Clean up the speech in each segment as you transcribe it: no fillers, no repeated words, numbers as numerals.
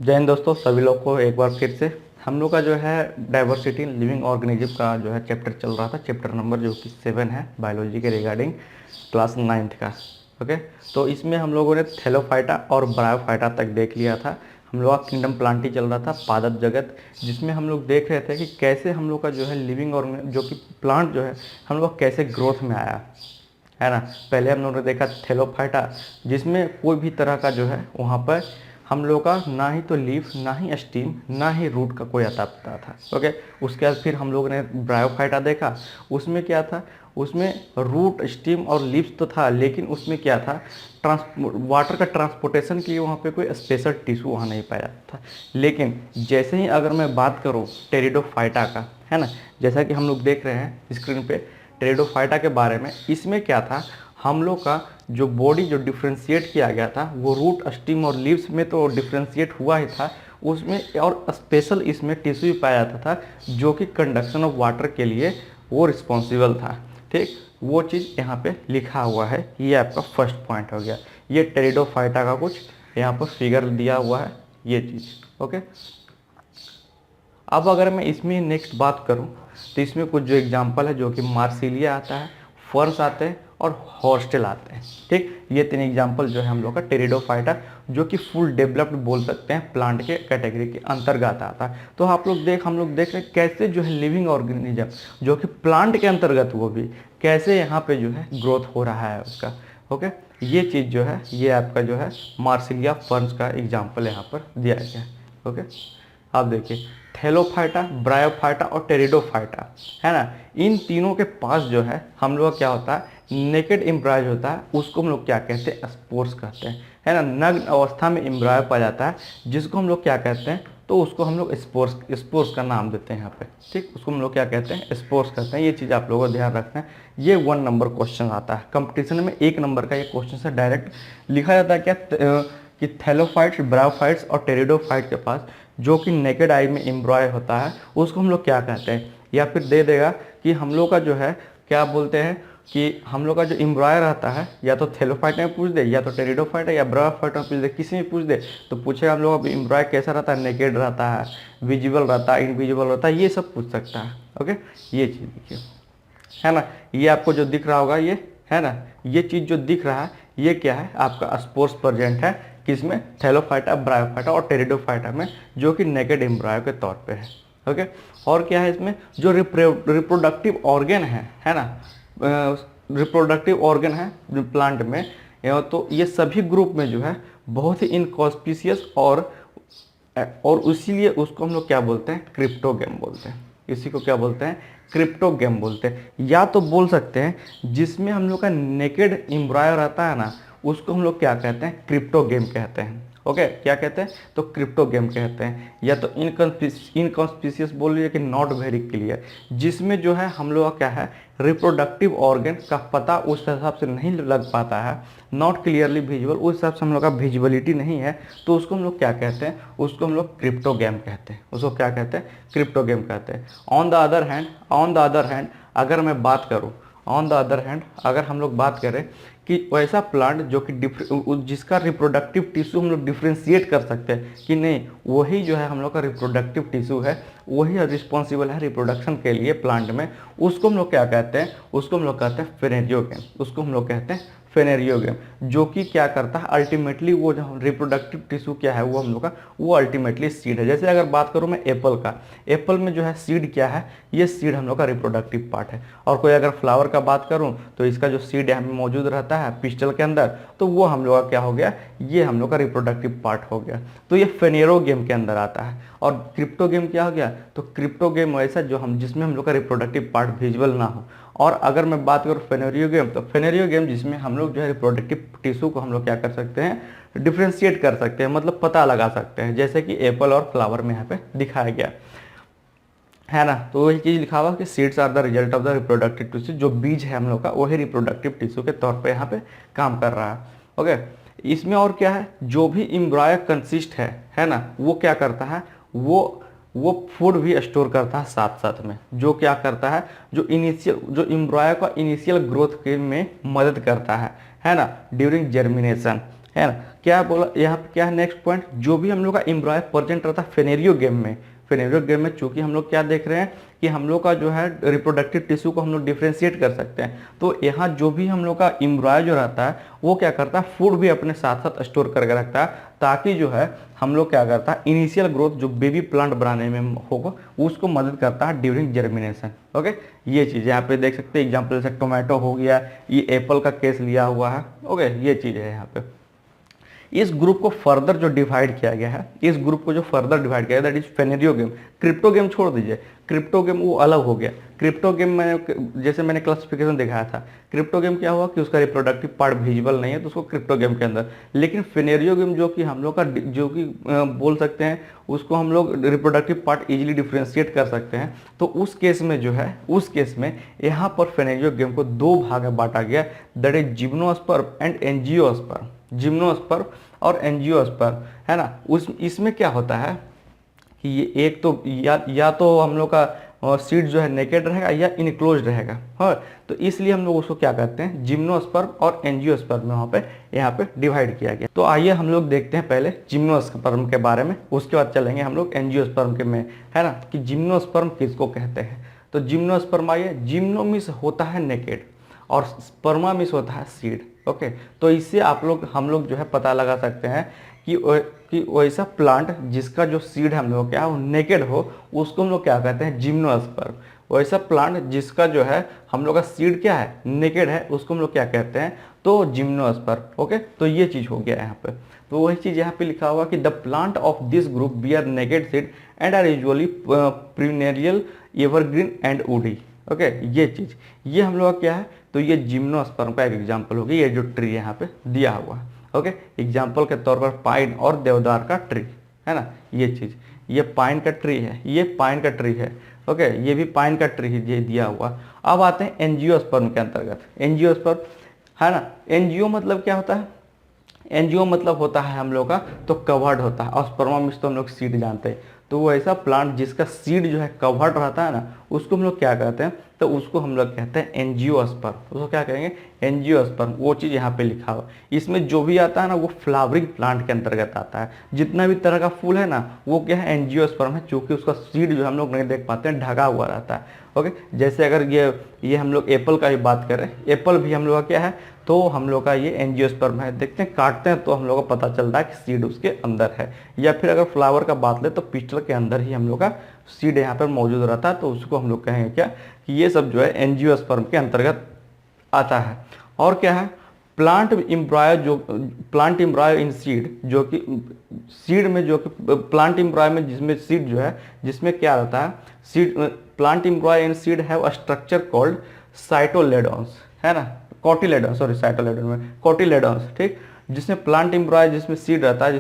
जय हिंद दोस्तों, सभी लोग को एक बार फिर से हम लोग का जो है डाइवर्सिटी इन लिविंग ऑर्गेनिज्म का जो है चैप्टर चल रहा था। चैप्टर नंबर जो कि 7 है बायोलॉजी के रिगार्डिंग क्लास 9th का। ओके, तो इसमें हम लोगों ने थैलोफाइटा और ब्रायोफाइटा तक देख लिया था। हम लोग का किंगडम प्लांटी चल रहा था, पादप जगत, जिसमें हम लोग देख रहे थे कि कैसे हम लोग का जो है लिविंग ऑर्गेनिज्म जो कि प्लांट जो है हम लोग का कैसे ग्रोथ में आया, है ना। पहले हम लोगों ने देखा थैलोफाइटा, जिसमें कोई भी तरह का जो है वहाँ पर हम लोग का ना ही तो लीफ, ना ही स्टीम, ना ही रूट का कोई अता पता था। ओके, उसके बाद फिर हम लोग ने ब्रायोफाइटा देखा। उसमें क्या था, उसमें रूट, स्टीम और लीव्स तो था, लेकिन उसमें क्या था, वाटर का ट्रांसपोर्टेशन के लिए वहाँ पे कोई स्पेशल टिश्यू वहाँ नहीं पाया जाता था। लेकिन जैसे ही अगर मैं बात करूँ टेरिडोफाइटा का, है ना, जैसा कि हम लोग देख रहे हैं स्क्रीन पे टेरिडोफाइटा के बारे में, इसमें क्या था, हम लोग का जो बॉडी जो डिफ्रेंशिएट किया गया था वो रूट, स्टीम और लीव्स में तो डिफ्रेंशिएट हुआ ही था, उसमें और स्पेशल इसमें टिश्यू पाया जाता था जो कि कंडक्शन ऑफ वाटर के लिए वो रिस्पॉन्सिबल था। ठीक, वो चीज़ यहाँ पे लिखा हुआ है। ये आपका फर्स्ट पॉइंट हो गया। ये टेरिडोफाइटा का कुछ यहाँ पर फिगर दिया हुआ है, ये चीज़। ओके, अब अगर मैं इसमें नेक्स्ट बात करूं तो इसमें कुछ जो एग्जांपल है, जो कि मार्सिलिया आता है, फर्स आते हैं और हॉर्स्टेल आते हैं। ठीक, ये 3 एग्जांपल जो है हम लोग का टेरिडोफाइटा, जो कि फुल डेवलप्ड बोल सकते हैं, प्लांट के कैटेगरी के अंतर्गत आता है। तो हम लोग देख रहे हैं कैसे जो है लिविंग ऑर्गेनिज्म जो कि प्लांट के अंतर्गत, वो भी कैसे यहाँ पे जो है ग्रोथ हो रहा है उसका। ओके, ये चीज़ जो है ये आपका जो है मार्सिलिया फर्न्स का एग्जाम्पल यहाँ पर दिया गया है। ओके, आप देखिए थैलोफाइटा, ब्रायोफाइटा और टेरिडोफाइटा, है ना, इन तीनों के पास जो है हम लोग क्या होता है, नेकेड एम्ब्रायो होता है, उसको हम लोग क्या कहते हैं, स्पोर्स कहते हैं, है ना। नग्न अवस्था में एम्ब्रायो पाया जाता है, जिसको हम लोग क्या कहते हैं, तो उसको हम लोग स्पोर्स का नाम देते हैं यहाँ पे। ठीक, उसको हम लोग क्या कहते हैं, स्पोर्स कहते हैं। ये चीज़ आप लोगों को ध्यान रखना है। ये 1 नंबर क्वेश्चन आता है कंपटीशन में, 1 नंबर का ये क्वेश्चन से डायरेक्ट लिखा जाता है क्या, कि थैलोफाइट्स, ब्रायोफाइट्स और टेरिडोफाइट के पास जो कि नेकेड आई में एम्ब्रॉय होता है, उसको हम लोग क्या कहते हैं। या फिर दे देगा कि हम लोग का जो है क्या बोलते हैं, कि हम लोग का जो एम्ब्रॉय रहता है, या तो थैलोफाइट में पूछ दे, या तो टेरिडोफाइट है, या ब्रायोफाइट में पूछ दे, किसी में पूछ दे तो पूछेगा हम लोग का एम्ब्रॉय कैसा रहता है, नेकेड रहता है, विजिबल रहता है, इनविजिबल रहता है, ये सब पूछ सकता है। ओके, ये चीज़ देखिए, है ना। ये आपको जो दिख रहा होगा, ये है ना, ये चीज़ जो दिख रहा है, ये क्या है, आपका स्पोर्स प्रेजेंट है किसमें, थैलोफाइटा, ब्रायोफाइटा और टेरिडोफाइटा में, जो कि नेकेड एम्ब्रायो के तौर पे है। ओके, और क्या है इसमें, जो रिप्रोडक्टिव ऑर्गन है ना, रिप्रोडक्टिव ऑर्गन है जो प्लांट में, तो ये सभी ग्रुप में जो है बहुत ही इनकॉस्पिशियस और इसीलिए उसको हम लोग क्या बोलते हैं, क्रिप्टोगेम बोलते हैं। इसी को क्या बोलते हैं, क्रिप्टोगेम बोलते हैं। या तो बोल सकते हैं जिसमें हम लोग का नेकेड एम्ब्रायो रहता है ना, उसको हम लोग क्या कहते हैं, क्रिप्टोगेम कहते हैं। ओके, क्या कहते हैं, तो क्रिप्टोगेम कहते हैं। या तो इनकॉन्स्पिशियस बोल रही है कि नॉट वेरी क्लियर, जिसमें जो है हम लोग का क्या है, रिप्रोडक्टिव ऑर्गन का पता उस हिसाब से नहीं लग पाता है, नॉट क्लियरली विजिबल, उस हिसाब से हम लोग का विजिबिलिटी नहीं है, तो उसको हम लोग क्या कहते हैं, उसको हम लोग क्रिप्टोगेम कहते हैं। उसको क्या कहते हैं, क्रिप्टोगेम कहते हैं। ऑन द अदर हैंड अगर मैं बात करूँ, ऑन द अदर हैंड अगर हम लोग बात करें कि वैसा प्लांट जो कि जिसका रिप्रोडक्टिव टिश्यू हम लोग डिफ्रेंशिएट कर सकते हैं कि नहीं, वही जो है हम लोग का रिप्रोडक्टिव टिश्यू है, वही रिस्पॉन्सिबल है रिप्रोडक्शन के लिए प्लांट में, उसको हम लोग क्या कहते हैं, उसको हम लोग कहते हैं फेनेरियोगेम। उसको हम लोग कहते हैं फेनेरियोगेम, जो कि क्या करता है अल्टीमेटली, वो जो रिप्रोडक्टिव टिश्यू क्या है वो हम लोग का, वो अल्टीमेटली सीड है। जैसे अगर बात करूँ मैं एप्पल का, एप्पल में जो है सीड क्या है, ये सीड हम लोग का रिप्रोडक्टिव पार्ट है। और कोई अगर फ्लावर का बात करूँ तो इसका जो सीड यहाँ में मौजूद रहता है पिस्टल के अंदर, तो वो हम लोग का क्या हो गया, ये हम लोग का रिप्रोडक्टिव पार्ट हो गया। तो ये फेनेरोगेम के अंदर आता है। और क्रिप्टोगेम क्या हो गया, तो क्रिप्टोगेम ऐसा जो हम जिसमें हम लोग का रिप्रोडक्टिव पार्ट विजिबल ना हो। और अगर मैं बात करूँ फेनेरियोगेम, तो फेनेरियोगेम जिसमें हम लोग जो है रिप्रोडक्टिव टिश्यू को हम लोग क्या कर सकते हैं, डिफ्रेंशिएट कर सकते हैं, मतलब पता लगा सकते हैं, जैसे कि एप्पल और फ्लावर में यहाँ पे दिखाया गया है ना। तो वही चीज़ लिखा हुआ कि seeds are the result of the reproductive tissue, जो बीज है हम लोग का वही रिप्रोडक्टिव टिश्यू के तौर पे यहाँ पे काम कर रहा है। ओके, इसमें और क्या है, जो भी एम्ब्रॉय कंसिस्ट है ना, वो क्या करता है, वो फूड भी स्टोर करता है साथ साथ में, जो क्या करता है, जो एम्ब्रॉय का इनिशियल ग्रोथ के में मदद करता है ना, ड्यूरिंग जर्मिनेशन, है ना। क्या बोला यहाँ पे, क्या है नेक्स्ट पॉइंट, जो भी हम लोग का एम्ब्रॉय प्रेजेंट रहता है फेनेरियो गेम में, फेनेरियो गेम में चूंकि हम लोग क्या देख रहे हैं कि हम लोग का जो है रिप्रोडक्टिव टिश्यू को हम लोग डिफ्रेंशिएट कर सकते हैं। तो यहाँ जो भी हम लोग का एम्ब्रॉय जो रहता है वो क्या करता है, फूड भी अपने साथ साथ स्टोर करके रखता है, ताकि जो है हम लोग क्या करता है इनिशियल ग्रोथ जो बेबी प्लांट बनाने में होगा उसको मदद करता है ड्यूरिंग जर्मिनेशन। ओके, ये चीज़ यहाँ पे देख सकते हैं एग्जाम्पल, जैसे टोमेटो हो गया, ये एप्पल का केस लिया हुआ है। ओके, ये चीज़ है यहाँ पे। इस ग्रुप को फर्दर जो डिवाइड किया गया है, इस ग्रुप को जो फर्दर डिवाइड किया गया that is phanerogam. Cryptogam छोड़ दीजिए, क्रिप्टो गेम वो अलग हो गया। क्रिप्टो गेम में जैसे मैंने क्लासिफिकेशन दिखाया था, क्रिप्टो गेम क्या हुआ कि उसका रिप्रोडक्टिव पार्ट विजिबल नहीं है तो उसको क्रिप्टो गेम के अंदर, लेकिन फेनेरियो गेम जो कि हम लोग का जो कि बोल सकते हैं उसको हम लोग रिप्रोडक्टिव पार्ट इजीली डिफ्रेंशिएट कर सकते हैं। तो उस केस में जो है, उस केस में यहाँ पर फेनेरियो गेम को दो भाग में बांटा गया, that is gymnosperm and angiosperm. Gymnosperm और एंजियोस्पर्म, है ना। उस इसमें क्या होता है कि ये एक तो या तो हम लोग का सीड जो है नेकेड रहेगा या इनक्लोज रहेगा, हाँ। तो इसलिए हम लोग उसको क्या कहते हैं, जिम्नोस्पर्म और एंजियोस्पर्म में वहाँ पे यहाँ पे डिवाइड किया गया। तो आइए हम लोग देखते हैं पहले जिम्नोस्पर्म के बारे में, उसके बाद चलेंगे हम लोग एंजियोस्पर्म के में, है ना, कि जिम्नोस्पर्म किसको कहते हैं। तो जिम्नोस्पर्म, आइए, जिम्नो मीन्स होता है नेकेड और स्पर्मा मीन्स होता है सीड। ओके, तो इससे हम लोग जो है पता लगा सकते हैं कि वैसा प्लांट जिसका जो सीड हम लोग क्या वो नेकेड हो उसको हम लोग क्या कहते हैं, जिम्नोस्पर्म। वैसा प्लांट जिसका जो है हम लोग का सीड क्या है, नेकेड है, उसको हम लोग क्या कहते हैं, तो जिम्नोस्पर्म। ओके, तो ये चीज़ हो गया यहाँ पे। तो वही चीज़ यहाँ पे लिखा हुआ कि the plant of this group bear naked seed and are usually perennial, evergreen and woody. Okay, ये चीज़, ये हम लोग का क्या है, तो ये जिम्नोस्पर्म का एक एग्जाम्पल होगी, ये जो ट्री यहाँ पे दिया हुआ है। ओके, एग्जाम्पल के तौर पर पाइन और देवदार का ट्री, है ना, ये चीज़, ये पाइन का ट्री है, ये पाइन का ट्री है। ओके, ये भी पाइन का ट्री है, ये दिया हुआ। अब आते हैं एंजियोस्पर्म के अंतर्गत। एंजियोस्पर्म, है ना, एनजीओ मतलब क्या होता है, एनजीओ मतलब होता है हम लोग का तो कवर्ड होता है, और स्पर्मा मीन्स तो हम लोग सीड जानते हैं। तो वो ऐसा प्लांट जिसका सीड जो है कवर्ड रहता है ना, उसको हम लोग क्या कहते हैं, तो उसको हम लोग कहते हैं एंजियोस्पर्म। उसको क्या कहेंगे, एंजियोस्पर्म। वो चीज़ यहाँ पे लिखा हुआ, इसमें जो भी आता है ना वो फ्लावरिंग प्लांट के अंतर्गत आता है। जितना भी तरह का फूल है ना वो क्या है, एंजियोस्पर्म है, क्योंकि उसका सीड जो हम लोग नहीं देख पाते हैं, ढका हुआ रहता है। ओके, जैसे अगर ये हम लोग एप्पल का ही बात करें, एप्पल भी हम लोग का क्या है, तो हम लोग का ये एंजियोस्पर्म है। देखते हैं, काटते हैं तो हम लोग को पता चलता है कि सीड उसके अंदर है। या फिर अगर फ्लावर का बात ले तो पिस्टल के अंदर ही हम लोग का सीड यहाँ पर मौजूद रहता है, तो उसको हम लोग कहेंगे क्या, कि ये सब जो है एंजियोस्पर्म के अंतर्गत आता है। और क्या है, प्लांट एम्ब्रॉय, जो प्लांट एम्ब्रॉय इन सीड, जो कि सीड में, जो कि प्लांट एम्ब्रॉय में जिसमें सीड जो है, जिसमें क्या रहता है, seed, plant embryo in seed have a structure called cotyledons, है ना, कॉटिलेडॉन्स, सॉरी साइटोलेडॉन में कॉटिलेडॉन्स, ठीक। जिसमें प्लांट एम्ब्रॉय, जिसमें सीड रहता है,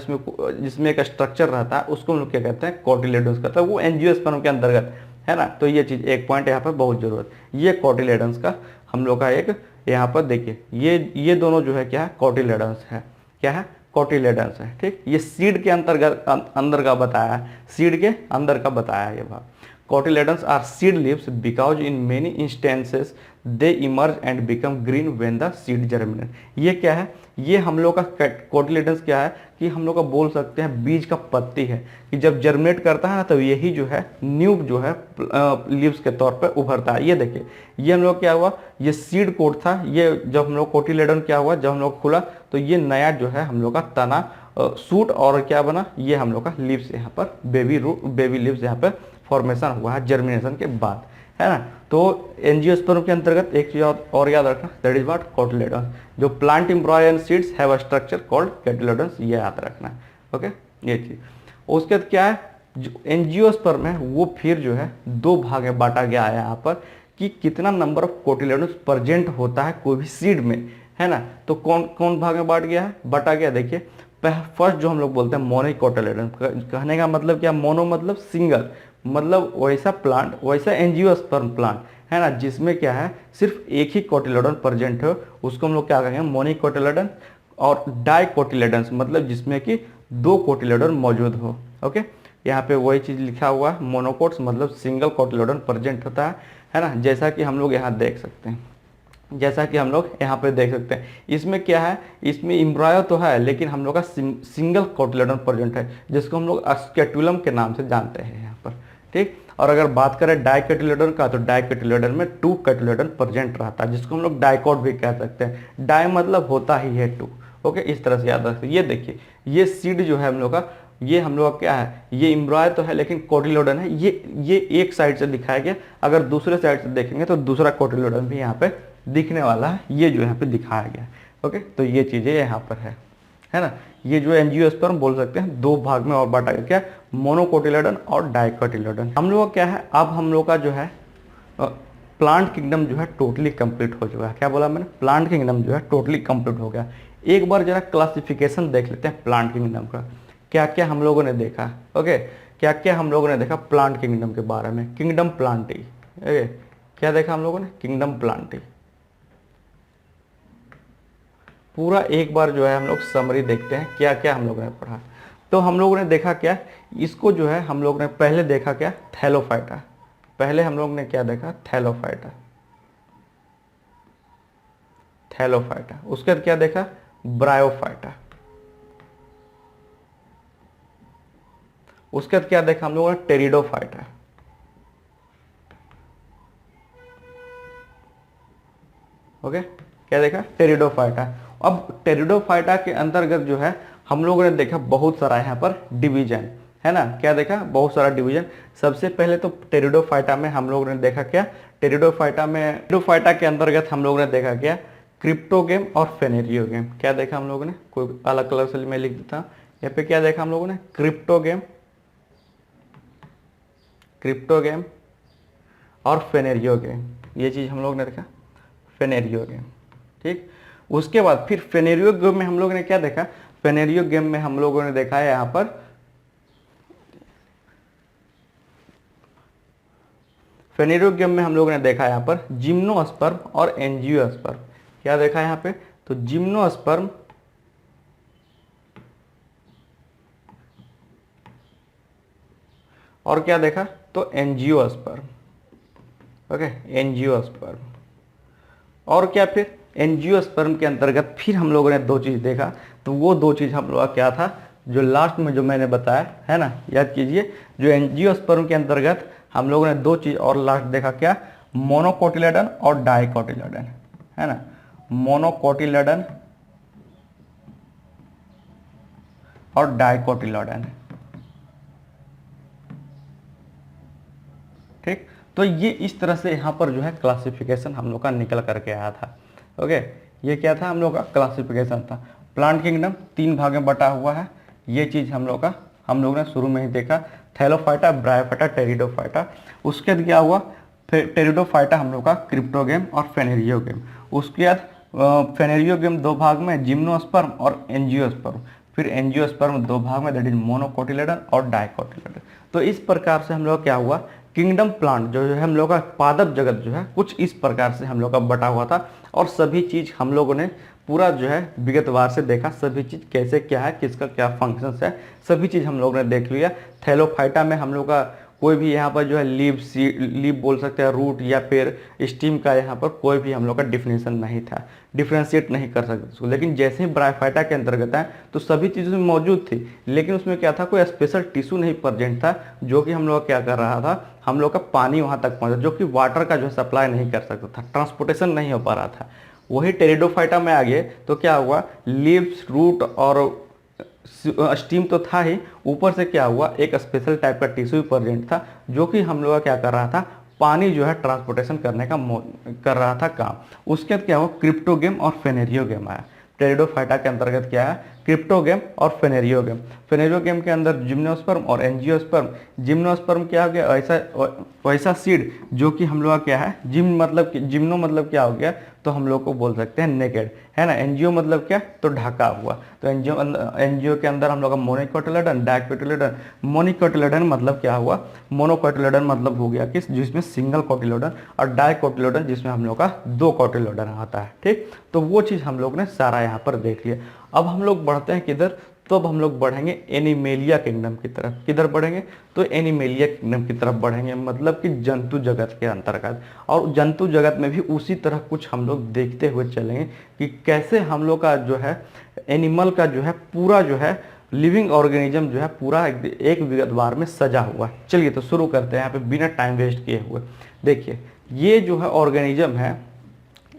जिसमें एक स्ट्रक्चर रहता है, उसको हम लोग क्या कहते हैं, कॉटिलेडॉन्स कहते हैं, वो एंजियोस्पर्म के अंतर्गत, है ना। तो ये चीज़ एक पॉइंट यहाँ पर बहुत जरूरत, ये कॉटिलेडॉन्स का हम लोग का एक यहाँ पर देखिए, ये दोनों जो है क्या है, कॉटिलेडॉन्स है, क्या है, कॉटिलेडॉन्स है, ठीक। ये सीड के अंतर्गत अंदर का बताया है, सीड के अंदर का बताया है ये भाग। Cotyledons are seed leaves because in many instances they emerge and become green when the seed germinate। ये क्या है, ये हम लोग का कोटिलेडन्स क्या है कि हम लोग का बोल सकते हैं बीज का पत्ती है, कि जब जर्मिनेट करता है ना तो यही जो है न्यू जो है लीव्स के तौर पे उभरता है। ये देखिए, ये हम लोग क्या हुआ, ये सीड कोट था, ये जब हम लोग कोटिलेडन क्या हुआ, जब हम लोग खुला तो ये नया जो है हम लोग का तना सूट और क्या बना, ये हम लोग का लीव्स यहाँ पर बेबी लीव्स यहाँ पर फॉर्मेशन हुआ है जर्मिनेशन के बाद, है ना। तो एंजियोस्पर्म के अंतर्गत एक चीज और याद रखना, दैट इज व्हाट, कोटिलेडॉन्स। जो plant embryo and seeds have a structure called cotyledons, ये याद रखना, ओके, ये चीज। उसके बाद क्या है, जो एंजियोस्पर्म है वो फिर जो है दो भाग में बांटा गया है यहाँ पर, कि कितना नंबर ऑफ कोटिलेडॉन्स प्रेजेंट होता है कोई भी सीड में, है ना। तो कौन कौन भाग में बांटा गया, देखिए। फर्स्ट जो हम लोग बोलते हैं मोनोकोटिलेडॉन, कहने का मतलब क्या, मोनो मतलब सिंगल, मतलब वैसा प्लांट, वैसा एंजियोस्पर्म प्लांट, है ना, जिसमें क्या है सिर्फ एक ही कोटिलेडॉन प्रेजेंट हो, उसको हम लोग क्या कहेंगे, मोनोकोटिलेडॉन। और डाइकोटिलेडॉन्स मतलब जिसमें कि दो कोटिलेडॉन मौजूद हो। ओके, यहाँ पे वही चीज़ लिखा हुआ है, मोनोकोट्स मतलब सिंगल कोटिलेडॉन प्रेजेंट होता है ना, जैसा कि हम लोग यहाँ देख सकते हैं। जैसा कि हम लोग यहाँ पे देख सकते हैं, इसमें क्या है, इसमें एम्ब्रायो तो है लेकिन हम लोग का सिंगल कोटिलेडन प्रेजेंट है, जिसको हम लोग स्केटुलम के नाम से जानते हैं यहाँ पर। ठीक, और अगर बात करें डाइकोटिलेडन का, तो डाइकोटिलेडन में 2 कोटिलेडन प्रेजेंट रहता है, जिसको हम लोग डाइकोट भी कह सकते हैं। डाई मतलब होता ही है 2। ओके, इस तरह से याद रखते हैं। ये देखिए, ये सीड जो है हम लोग का, ये हम लोग का क्या है, ये एम्ब्रायो तो है लेकिन कोटिलेडन है। ये एक साइड से दिखाया गया, अगर दूसरे साइड से देखेंगे तो दूसरा कोटिलेडन भी यहाँ पे दिखने वाला है, ये जो यहाँ पे दिखाया गया है। ओके, तो ये चीज़ें यहाँ पर है ना। ये जो एंजियोस्पर्म बोल सकते हैं, 2 भाग में और बांटा गया, क्या, मोनोकोटिलेडन और डाइकोटिलेडन। हम लोग का क्या है, अब हम लोग का जो है प्लांट किंगडम जो है टोटली कंप्लीट हो चुका है। क्या बोला मैंने, प्लांट किंगडम जो है टोटली कंप्लीट हो गया। एक बार जरा क्लासिफिकेशन देख लेते हैं प्लांट किंगडम का, क्या क्या हम लोगों ने देखा। ओके, क्या क्या हम लोगों ने देखा प्लांट किंगडम के बारे में। किंगडम प्लांटी, ओके, क्या देखा हम लोगों ने, किंगडम प्लांटी। पूरा एक बार जो है हम लोग समरी देखते हैं, क्या क्या हम लोगों ने पढ़ा। तो हम लोगों ने देखा क्या, इसको जो है हम लोग ने पहले देखा क्या, थैलोफाइटा। पहले हम लोग ने क्या देखा, थैलोफाइटा, थैलोफाइटा। उसके बाद क्या देखा, ब्रायोफाइटा। उसके बाद क्या देखा हम लोगों ने, टेरिडोफाइटा। ओके, क्या देखा, टेरिडोफाइटा। अब टेरिडोफाइटा के अंतर्गत जो है हम लोगों ने देखा बहुत सारा यहाँ पर डिवीजन, है ना। क्या देखा, बहुत सारा डिवीजन। सबसे पहले तो टेरिडोफाइटा में हम लोगों ने देखा क्या, टेरिडोफाइटा के अंतर्गत हम लोगों ने देखा क्या, क्रिप्टोगेम और फेनेरियोगेम। क्या देखा हम लोगों ने, कोई अलग कलर से मैं लिख देता हूँ यहाँ पे। क्या देखा हम लोगों ने, क्रिप्टोगेम और फेनेरियोगेम, ये चीज़ हम लोग ने देखा, फेनेरियोगेम। ठीक, उसके बाद फिर फेनेरियोगेम में हम लोगों ने क्या देखा, फेनेरियोगेम में हम लोगों ने देखा है यहाँ पर फेनेरियोगेम में हम लोगों ने देखा यहाँ पर जिम्नोस्पर्म और एंजियोस्पर्म। क्या देखा यहाँ पे, तो जिम्नोस्पर्म और क्या देखा, तो एंजियोस्पर्म। Okay, angiosperm. और क्या, फिर एंजियोस्पर्म के अंतर्गत फिर हम लोगों ने 2 चीज़ देखा। तो वो 2 चीज़ हम लोग का क्या था, जो लास्ट में जो मैंने बताया है ना, याद कीजिए। जो एंजियोस्पर्म के अंतर्गत हम लोगों ने 2 चीज़ और लास्ट देखा, क्या, मोनोकोटिलेडन और डाइकोटिलेडन, है ना। मोनोकोटिलेडन और डाइकोटिलेडन। ठीक, तो ये इस तरह से यहाँ पर जो है क्लासिफिकेशन हम लोग का निकल करके आया था। ओके, ये क्या था, हम लोग का क्लासिफिकेशन था। प्लांट किंगडम 3 भाग में बटा हुआ है, ये चीज़ हम लोग ने शुरू में ही देखा। Thallophyta, bryophyta, pteridophyta. उसके बाद क्या हुआ, टेरिडोफाइटा हम लोग का क्रिप्टोगेम और फेनेरियोगेम। उसके बाद फेनेरियोगेम 2 भाग में, जिम्नोस्पर्म और एंजियोस्पर्म। फिर एंजियोस्पर्म 2 भाग में, दैट इज मोनोकोटिलेडन और डाइकोटिलेडन। तो इस प्रकार से हम लोग क्या हुआ, किंगडम प्लांट जो है हम लोग का पादप जगत जो है कुछ इस प्रकार से हम लोग का बटा हुआ था। और सभी चीज़ हम लोगों ने पूरा जो है विगतवार से देखा, सभी चीज़ कैसे क्या है, किसका क्या फंक्शंस है, सभी चीज़ हम लोग ने देख लिया। थैलोफाइटा में हम लोग का कोई भी यहाँ पर जो है लीव बोल सकते हैं, रूट या फिर स्टीम का यहाँ पर कोई भी हम लोग का डिफिनेशन नहीं था, डिफ्रेंशिएट नहीं कर सकते उसको। लेकिन जैसे ही ब्रायोफाइटा के अंतर्गत है तो सभी चीज़ें में मौजूद थी, लेकिन उसमें क्या था, कोई स्पेशल टिश्यू नहीं प्रेजेंट था, जो कि हम लोग क्या कर रहा था, हम लोग का पानी वहाँ तक पहुँचा, जो कि वाटर का जो है सप्लाई नहीं कर सकता था, ट्रांसपोर्टेशन नहीं हो पा रहा था। वही टेरिडोफाइटा में आ गए तो क्या हुआ, लीव्स, रूट और स्टीम तो था ही, ऊपर से क्या हुआ, एक स्पेशल टाइप का टिश्यू प्रेजेंट था, जो कि हम लोग क्या कर रहा था, पानी जो है ट्रांसपोर्टेशन करने का कर रहा था काम। उसके बाद क्या हुआ, क्रिप्टोगेम और फेनेरियोगेम आया। टेरिडोफाइटा के अंतर्गत क्या है, क्रिप्टोगेम और फेनेरियोगेम। फेनेरियोगेम के अंदर जिम्नोस्पर्म और एंजियोस्पर्म। जिम्नोस्पर्म क्या हो गया, ऐसा सीड जो कि हम लोग का क्या है, जिम्नो मतलब क्या हो गया, तो हम लोग को बोल सकते हैं नेकेड, है ना। एनजीओ मतलब क्या, तो ढका हुआ। तो एनजीओ के अंदर हम लोग का मोनोकोटिलेडन, डाइकोटिलेडन। मोनोकोटिलेडन मतलब क्या हुआ, मोनोकोटिलेडन मतलब हो गया किस, जिसमें सिंगल कोटिलेडन, और डाइकोटिलेडन जिसमें हम लोग का 2 कोटिलेडन आता है। ठीक, तो वो चीज़ हम लोग ने सारा यहाँ पर देख लिया। अब हम लोग बढ़ते हैं किधर, तो अब हम लोग बढ़ेंगे एनिमेलिया किंगडम की तरफ। किधर बढ़ेंगे? तो एनिमेलिया किंगडम की तरफ बढ़ेंगे, मतलब कि जंतु जगत के अंतर्गत। और जंतु जगत में भी उसी तरह कुछ हम लोग देखते हुए चलेंगे कि कैसे हम लोग का जो है एनिमल का जो है पूरा जो है लिविंग ऑर्गेनिज्म जो है पूरा एक विगतवार में सजा हुआ है। चलिए तो शुरू करते हैं यहाँ पे बिना टाइम वेस्ट किए हुए। देखिए ये जो है ऑर्गेनिज्म है,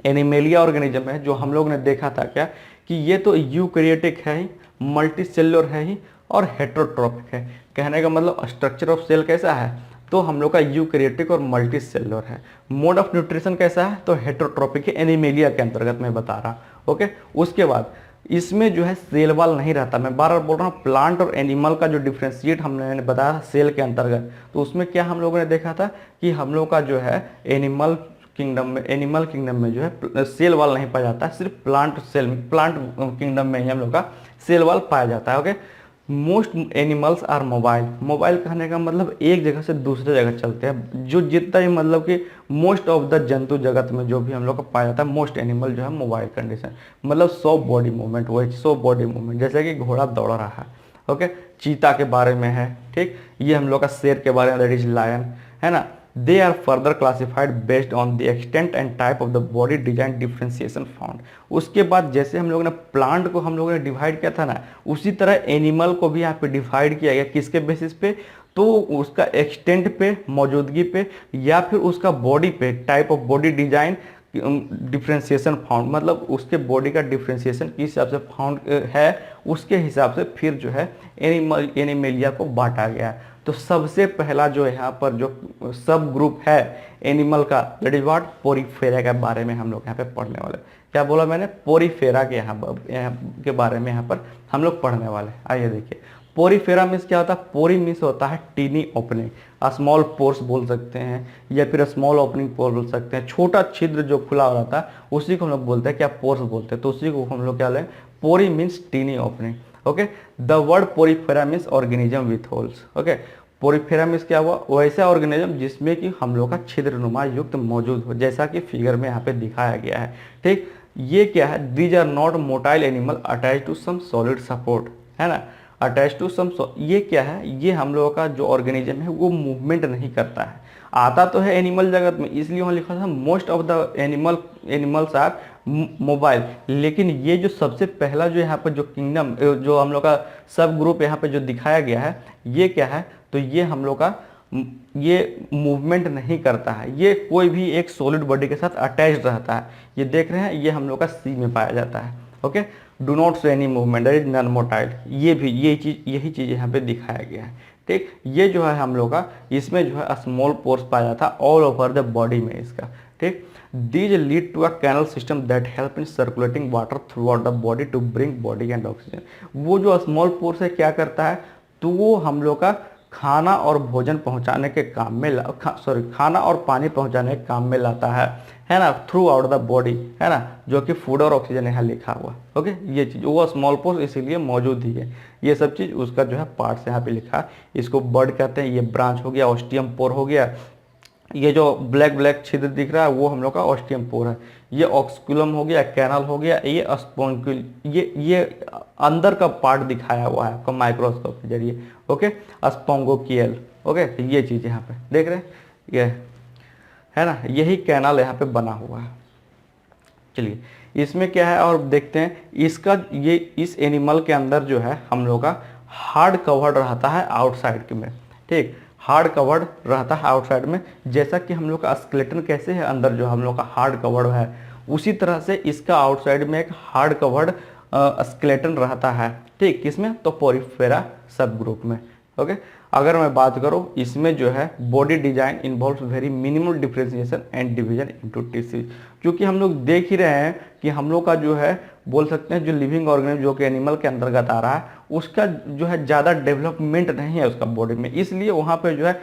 एनिमेलिया ऑर्गेनिज्म है, जो हम लोग ने देखा था क्या कि ये तो यूकैरियोटिक है ही, मल्टीसेलुलर है ही और हेटेरोट्रोपिक है। कहने का मतलब स्ट्रक्चर ऑफ सेल कैसा है? तो हम लोग का यूकैरियोटिक और मल्टीसेलुलर है। मोड ऑफ न्यूट्रिशन कैसा है? तो हेटेरोट्रोपिक है, एनिमेलिया के अंतर्गत मैं बता रहा। ओके, उसके बाद इसमें जो है सेल वाल नहीं रहता। मैं बार बार बोल रहा हूँ प्लांट और एनिमल का जो डिफ्रेंशिएट हमने बताया सेल के अंतर्गत, तो उसमें क्या हम लोगों ने देखा था कि हम लोग का जो है एनिमल किंगडम में जो है सेल वाल नहीं पाया जाता है, सिर्फ प्लांट किंगडम में ही हम लोग का सेल वाल पाया जाता है। Okay, most animals are mobile कहने का मतलब एक जगह से दूसरे जगह चलते हैं। जो जितना ही मतलब कि मोस्ट ऑफ द जंतु जगत में जो भी हम लोग का पाया जाता है, मोस्ट एनिमल जो है मोबाइल कंडीशन, मतलब सॉफ्ट बॉडी मूवमेंट, वही सॉफ्ट बॉडी मूवमेंट, जैसे कि घोड़ा दौड़ रहा है। ओके, चीता के बारे में है, ठीक, ये हम लोग का शेर के बारे में, दैट इज लायन, है ना। They are further classified based on the extent and type of the body design differentiation found। उसके बाद जैसे हम लोगों ने प्लांट को हम लोगों ने डिवाइड किया था ना, उसी तरह एनिमल को भी यहाँ पे डिवाइड किया गया। किसके बेसिस पे? तो उसका एक्सटेंट पे, मौजूदगी पे, या फिर उसका बॉडी पे, type of body design differentiation found, मतलब उसके बॉडी का डिफ्रेंशिएशन किस हिसाब से फाउंड है, उसके हिसाब से फिर जो है एनिमेलिया को बांटा गया है। तो सबसे पहला जो यहाँ पर जो सब ग्रुप है एनिमल का, दैट इज व्हाट, पोरीफेरा के बारे में हम लोग यहाँ पे पढ़ने वाले। क्या बोला मैंने? पोरीफेरा के यहाँ के बारे में यहाँ पर हम लोग पढ़ने वाले। आइए देखिए, पोरीफेरा मीन्स क्या होता है? पोरी मीन्स होता है टीनी ओपनिंग, स्मॉल पोर्स बोल सकते हैं, या फिर स्मॉल ओपनिंग पोर्स बोल सकते हैं। छोटा छिद्र जो खुला हो रहता है उसी को हम लोग बोलते हैं क्या? पोर्स बोलते हैं। तो उसी को हम लोग क्या लें? Pori means tiny opening. Okay, the word porifera means organism with holes. Okay, porifera means क्या हुआ? वैसा ऑर्गेनिज्म जिसमें कि हम लोग का छिद्रनुमा युक्त मौजूद हो, जैसा कि फिगर में यहाँ पे दिखाया गया है। ठीक, ये क्या है? These are not motile animal attach to some solid support, है ना, अटैच टू सम। ये क्या है? ये हम लोगों का जो ऑर्गेनिज्म है वो मूवमेंट नहीं करता है। आता तो है एनिमल जगत में, इसलिए वहाँ लिखा था most of the animals are mobile. लेकिन ये जो सबसे पहला जो यहाँ पर जो किंगडम, जो हम लोग का सब ग्रुप यहाँ पे जो दिखाया गया है, ये क्या है? तो ये हम लोग का ये मूवमेंट नहीं करता है, ये कोई भी एक सॉलिड बॉडी के साथ अटैच्ड रहता है। ये देख रहे हैं, ये हम लोग का सी में पाया जाता है। Okay, do not show any movement, that is non motile. ये भी यही चीज़ यहाँ पे दिखाया गया है। ठीक, ये जो है हम लोग का, इसमें जो है स्मॉल पोर्स पाया जाता है ऑल ओवर द बॉडी में इसका। ठीक, these lead to a canal system that help in circulating water throughout the body to bring body and oxygen. वो जो स्मॉल पोर्स है क्या करता है? तो वो हम लोग का खाना और भोजन पहुंचाने के काम में खाना और पानी पहुंचाने के काम में लाता है ना, थ्रू आउट द बॉडी, है ना, जो कि फूड और ऑक्सीजन यहाँ लिखा हुआ। ओके, ये चीज़ वो स्मॉल पोर्स इसीलिए मौजूद ही है। ये सब चीज़ उसका जो है पार्ट्स यहाँ पे लिखा है। इसको बर्ड कहते हैं। ये ब्रांच हो गया, ऑस्टियम पोर हो गया। ये जो ब्लैक छिद्र दिख रहा है वो हम लोग का ऑस्टियम पोर है। ये ऑक्सकुलम हो गया, कैनल हो गया, ये स्पोंक्यूल, ये अंदर का पार्ट दिखाया हुआ है आपका माइक्रोस्कोप के जरिए। ओके, स्पोंगोकियल। ओके, तो ये चीज़ यहाँ पे देख रहे हैं, ये है ना, यही कैनल यहाँ पे बना हुआ है। चलिए इसमें क्या है और देखते हैं। इसका ये इस एनिमल के अंदर जो है हम लोग का हार्ड कवर्ड रहता है आउटसाइड में। ठीक, हार्ड कवर्ड रहता है आउटसाइड में, जैसा कि हम लोग का स्केलेटन कैसे है अंदर जो हम लोग का हार्ड कवर्ड है, उसी तरह से इसका आउटसाइड में एक हार्ड कवर्ड स्केलेटन रहता है। ठीक, किसमें? तो पोरीफेरा सब ग्रुप में। ओके, अगर मैं बात करूँ, इसमें जो है body design involves very minimal differentiation and division into tissues. क्योंकि हम लोग देख ही रहे हैं कि हम लोग का जो है बोल सकते हैं जो लिविंग ऑर्गेनिज्म जो कि एनिमल के अंतर्गत आ रहा है, उसका जो है ज़्यादा डेवलपमेंट नहीं है उसका बॉडी में, इसलिए वहाँ पे जो है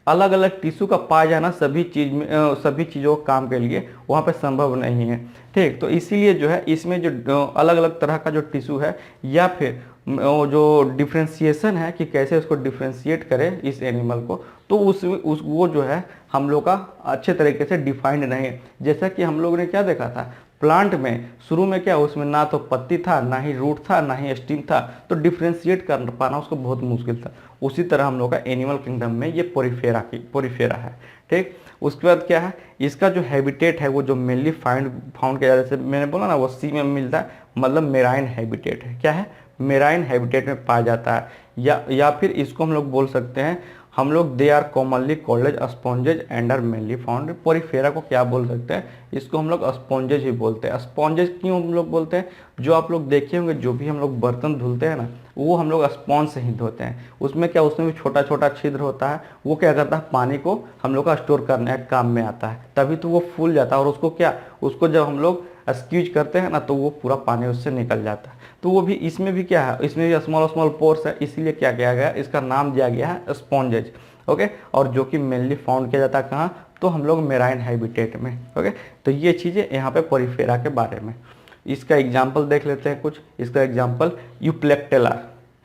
अलग अलग टिश्यू का पाया जाना सभी चीज़ों के काम के लिए वहाँ पे संभव नहीं है। ठीक, तो इसीलिए जो है इसमें जो अलग अलग तरह का जो टिश्यू है या फिर जो डिफ्रेंशिएशन है कि कैसे उसको डिफ्रेंशिएट करें इस एनिमल को, तो वो जो है हम लोग का अच्छे तरीके से डिफाइंड नहीं है। जैसा कि हम लोग ने क्या देखा था, प्लांट में शुरू में क्या उसमें ना तो पत्ती था, ना ही रूट था, ना ही स्टीम था, तो डिफ्रेंशिएट कर पाना उसको बहुत मुश्किल था। उसी तरह हम लोग का एनिमल किंगडम में ये पोरीफेरा है। ठीक, उसके बाद क्या है, इसका जो हैबिटेट है वो जो मेनली फाउंड किया जाता है, जैसे मैंने बोला ना वो सी में मिलता है, मतलब मेराइन हैबिटेट है। क्या है, मेराइन हैबिटेट में पाया जाता है। या फिर इसको हम लोग बोल सकते हैं, हम लोग they are commonly called as sponges and are mainly found. Porifera को क्या बोल सकते हैं, इसको हम लोग स्पॉन्जेज ही बोलते हैं। स्पॉन्जेज क्यों हम लोग बोलते हैं, जो आप लोग देखे होंगे जो भी हम लोग बर्तन धुलते हैं ना, वो हम लोग स्पॉन्ज से ही धोते हैं। उसमें क्या, उसमें भी छोटा छोटा छिद्र होता है, वो क्या करता है, पानी को हम लोग का स्टोर करने का काम में आता है, तभी तो वो फूल जाता है। और उसको क्या, उसको जब हम लोग स्क्यूज करते हैं ना, तो वो पूरा पानी उससे निकल जाता है। तो वो भी इसमें भी क्या है, इसमें भी स्मॉल स्मॉल पोर्स है, इसीलिए क्या किया गया, इसका नाम दिया गया है स्पॉन्जेज। ओके, और जो कि मेनली फाउंड किया जाता है कहाँ, तो हम लोग मेराइन हैबिटेट में। ओके, तो ये चीज़ें यहाँ पे पोरीफेरा के बारे में। इसका एग्जाम्पल देख लेते हैं कुछ। इसका एग्जाम्पल यूप्लेक्टेला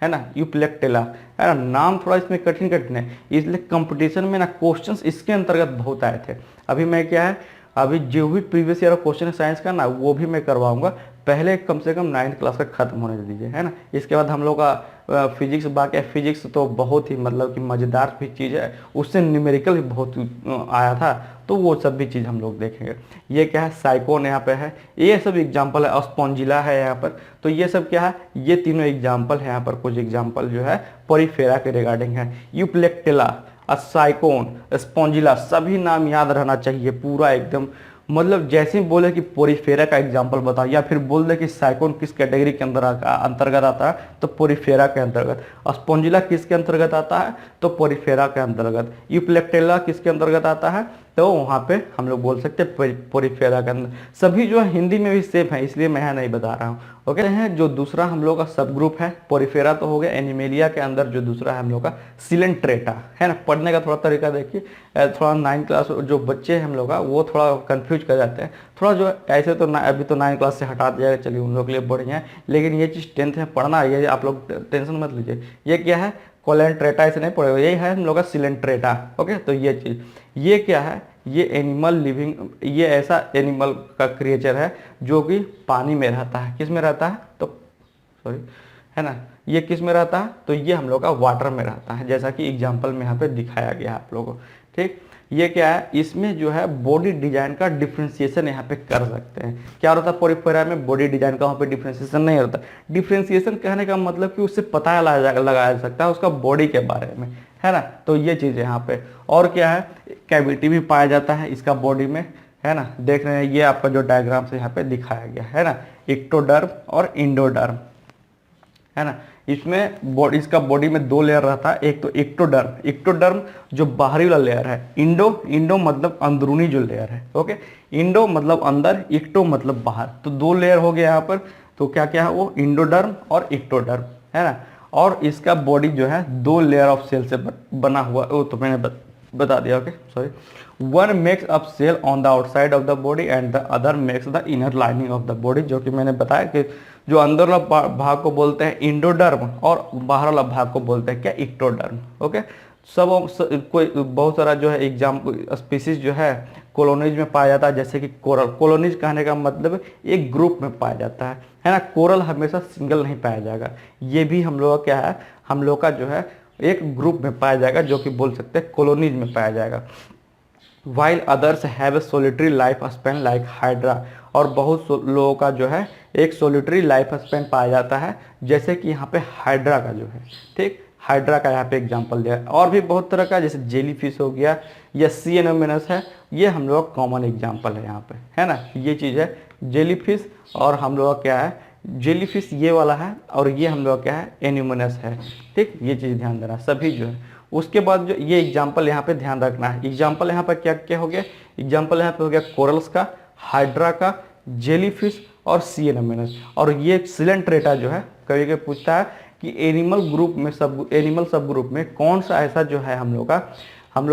है ना, यूप्लेक्टेला है ना, नाम थोड़ा इसमें कठिन है, इसलिए कंपटीशन में ना क्वेश्चंस इसके अंतर्गत बहुत आए थे। अभी मैं क्या है, अभी जो भी प्रीवियस ईयर क्वेश्चन है साइंस का ना, वो भी मैं करवाऊंगा। पहले कम से कम 9th क्लास का खत्म होने दीजिए, है ना। इसके बाद हम लोग का फिजिक्स, बाकी फिजिक्स तो बहुत ही मतलब कि मज़ेदार भी चीज़ है, उससे न्यूमेरिकल भी बहुत आया था, तो वो सब भी चीज़ हम लोग देखेंगे। ये क्या है, साइकोन यहाँ पे है, ये सब एग्जाम्पल है, स्पॉन्जिला है यहाँ पर। तो ये सब क्या है, ये तीनों एग्जाम्पल है यहाँ पर, कुछ एग्जाम्पल जो है पोरीफेरा के रिगार्डिंग है। यूप्लेक्टेला, साइकोन, स्पॉन्जिला, सभी नाम याद रहना चाहिए पूरा एकदम। मतलब जैसे ही बोले कि पोरीफेरा का एग्जाम्पल बताओ, या फिर बोल दे कि साइकोन किस कैटेगरी के अंतर्गत आता है, तो पोरीफेरा के अंतर्गत। स्पॉन्जिला किसके अंतर्गत आता है, तो पोरीफेरा के अंतर्गत। यूप्लेक्टेला किसके अंतर्गत आता है, तो वहाँ पे हम लोग बोल सकते हैं पोरीफेरा के अंदर। सभी जो है हिंदी में भी सेम है, इसलिए मैं यहाँ नहीं बता रहा हूँ। ओके है, जो दूसरा हम लोग का सब ग्रुप है, पोरीफेरा तो हो गया। एनिमेलिया के अंदर जो दूसरा है हम लोग का सिलेंट्रेटा है ना। पढ़ने का थोड़ा तरीका देखिए, थोड़ा 9th क्लास जो बच्चे हैं हम लोग का, वो थोड़ा कंफ्यूज कर जाते हैं थोड़ा, जो ऐसे तो अभी तो 9th क्लास से हटा दिया जाएगा, चलिए उन लोग के लिए बढ़िया है। लेकिन ये चीज़ 10th में पढ़ना है, ये आप लोग टेंशन मत लीजिए। ये क्या है, कोलेंट्रेटा ऐसे नहीं पड़ेगा, यही है हम लोग का सिलेंट्रेटा। ओके, तो ये चीज़, ये क्या है, ये एनिमल लिविंग, ये ऐसा एनिमल का क्रिएचर है जो कि पानी में रहता है। किस में रहता है, तो सॉरी है ना, ये किस में रहता है, तो ये हम लोग का वाटर में रहता है, जैसा कि एग्जांपल में यहाँ पे दिखाया गया है आप लोगों को। ठीक, ये क्या है, इसमें जो है बॉडी डिजाइन का डिफ्रेंसिएशन यहाँ पे कर सकते हैं। क्या होता है, पोरीफेरा में बॉडी डिजाइन का वहाँ पे डिफ्रेंसिएशन नहीं होता। डिफ्रेंसिएशन कहने का मतलब कि उससे पता लगाया जा सकता है उसका बॉडी के बारे में, है ना। तो ये चीज़ यहाँ पे, और क्या है, कैविटी भी पाया जाता है इसका बॉडी में, है ना। देख रहे हैं, ये आपका जो डायग्राम से यहाँ पे दिखाया गया है ना, एक्टोडर्म और इंडोडर्म, है ना। इसमें इसका बॉडी में 2 लेयर रहता है, एक तो एक्टोडर्म, एक्टोडर्म जो बाहरी वाला लेयर है, इंडो मतलब अंदरूनी जो लेयर है। ओके, इंडो मतलब अंदर, एक्टो मतलब बाहर, तो 2 लेयर हो गया यहाँ पर। तो क्या क्या है वो, इंडोडर्म और एक्टोडर्म, है ना। और इसका बॉडी जो है 2 लेयर ऑफ सेल से बना हुआ, वो तो मैंने बता दिया। Okay, sorry. One makes up cell on the outside of the body and the other makes the inner lining of the body, जो कि मैंने बताया कि जो अंदर वाला भाग को बोलते हैं इंडोडर्म, और बाहर वाला भाग को बोलते हैं क्या, एक्टोडर्म। ओके, कोई बहुत सारा जो है एग्जाम्पल स्पीसीज जो है कॉलोनीज में पाया जाता है, जैसे कि कोरल। कॉलोनीज कहने का मतलब एक ग्रुप में पाया जाता है ना। कोरल हमेशा सिंगल नहीं पाया जाएगा, ये भी हम लोग का क्या है, हम लोग का जो है एक ग्रुप में पाया जाएगा, जो कि बोल सकते हैं कॉलोनीज में पाया जाएगा। While others have a solitary life span like hydra, और बहुत लोगों का जो है एक सोलिटरी लाइफ स्पेन पाया जाता है, जैसे कि यहाँ पे हाइड्रा का जो है। ठीक, हाइड्रा का यहाँ पे एग्जांपल दिया है। और भी बहुत तरह का, जैसे जेलीफिश हो गया या सी एनोमिनस है, ये हम लोग का कॉमन एग्जांपल है यहाँ पे, है ना। ये चीज़ है जेलीफिश, और हम लोग का क्या है, जेलीफिश ये वाला है, और ये हम लोग क्या है, एन्यूमिनस है। ठीक, ये चीज़ ध्यान देना सभी जो है। उसके बाद जो ये एग्जाम्पल यहाँ पे ध्यान रखना है, एग्जाम्पल यहाँ पर क्या क्या हो गया, एग्जाम्पल यहाँ पे हो गया कोरल्स का, हाइड्रा का, जेलीफिश और सी एनोमिनस। और ये सिलेंट्रेटा जो है, कभी कभी पूछता है कि एनिमल ग्रुप में एनिमल सब ग्रुप में कौन सा ऐसा जो है हम लोग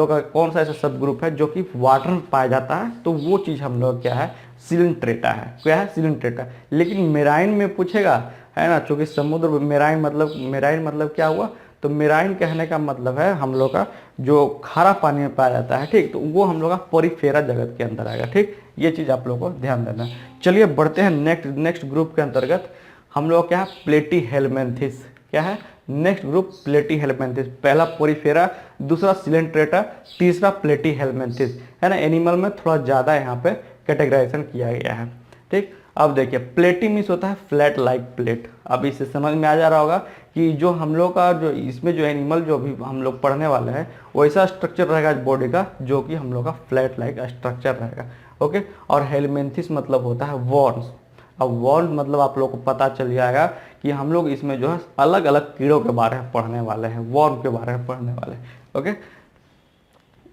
का कौन सा ऐसा सब ग्रुप है जो कि वाटर में पाया जाता है, तो वो चीज़ हम लोग क्या है, सिलेंट्रेटा है। क्या है, सिलेंट्रेटा। लेकिन मेराइन में पूछेगा, है ना, चूँकि समुद्र, मेराइन मतलब क्या हुआ, तो मेराइन कहने का मतलब है हम लोग का जो खारा पानी में पाया जाता है, ठीक, तो वो हम लोग का पोरीफेरा जगत के अंदर आएगा, ठीक। ये चीज़ आप लोग को ध्यान देना। चलिए बढ़ते हैं नेक्स्ट ग्रुप के अंतर्गत। हम लोग क्या है, प्लेटीहेलमिन्थिस। क्या है नेक्स्ट ग्रुप? प्लेटीहेलमिन्थिस। पहला पोरीफेरा, दूसरा सिलेंट्रेटा, तीसरा प्लेटीहेलमिन्थिस, है ना। एनिमल में थोड़ा ज़्यादा यहाँ पे कैटेगराइजेशन किया गया है, ठीक। अब देखिए प्लेटी मीन्स होता है फ्लैट लाइक प्लेट। अब इससे समझ में आ जा रहा होगा कि जो हम लोग का जो इसमें जो एनिमल जो अभी हम लोग पढ़ने वाले हैं वैसा स्ट्रक्चर रहेगा बॉडी का जो कि हम लोग का फ्लैट लाइक स्ट्रक्चर रहेगा, ओके। और हेलमिन्थिस मतलब होता है वॉर्म्स। अब वॉर्म मतलब आप लोग को पता चल जाएगा कि हम लोग इसमें जो है अलग अलग कीड़ों के बारे में पढ़ने वाले हैं, वॉर्म के बारे में पढ़ने वाले हैं, ओके।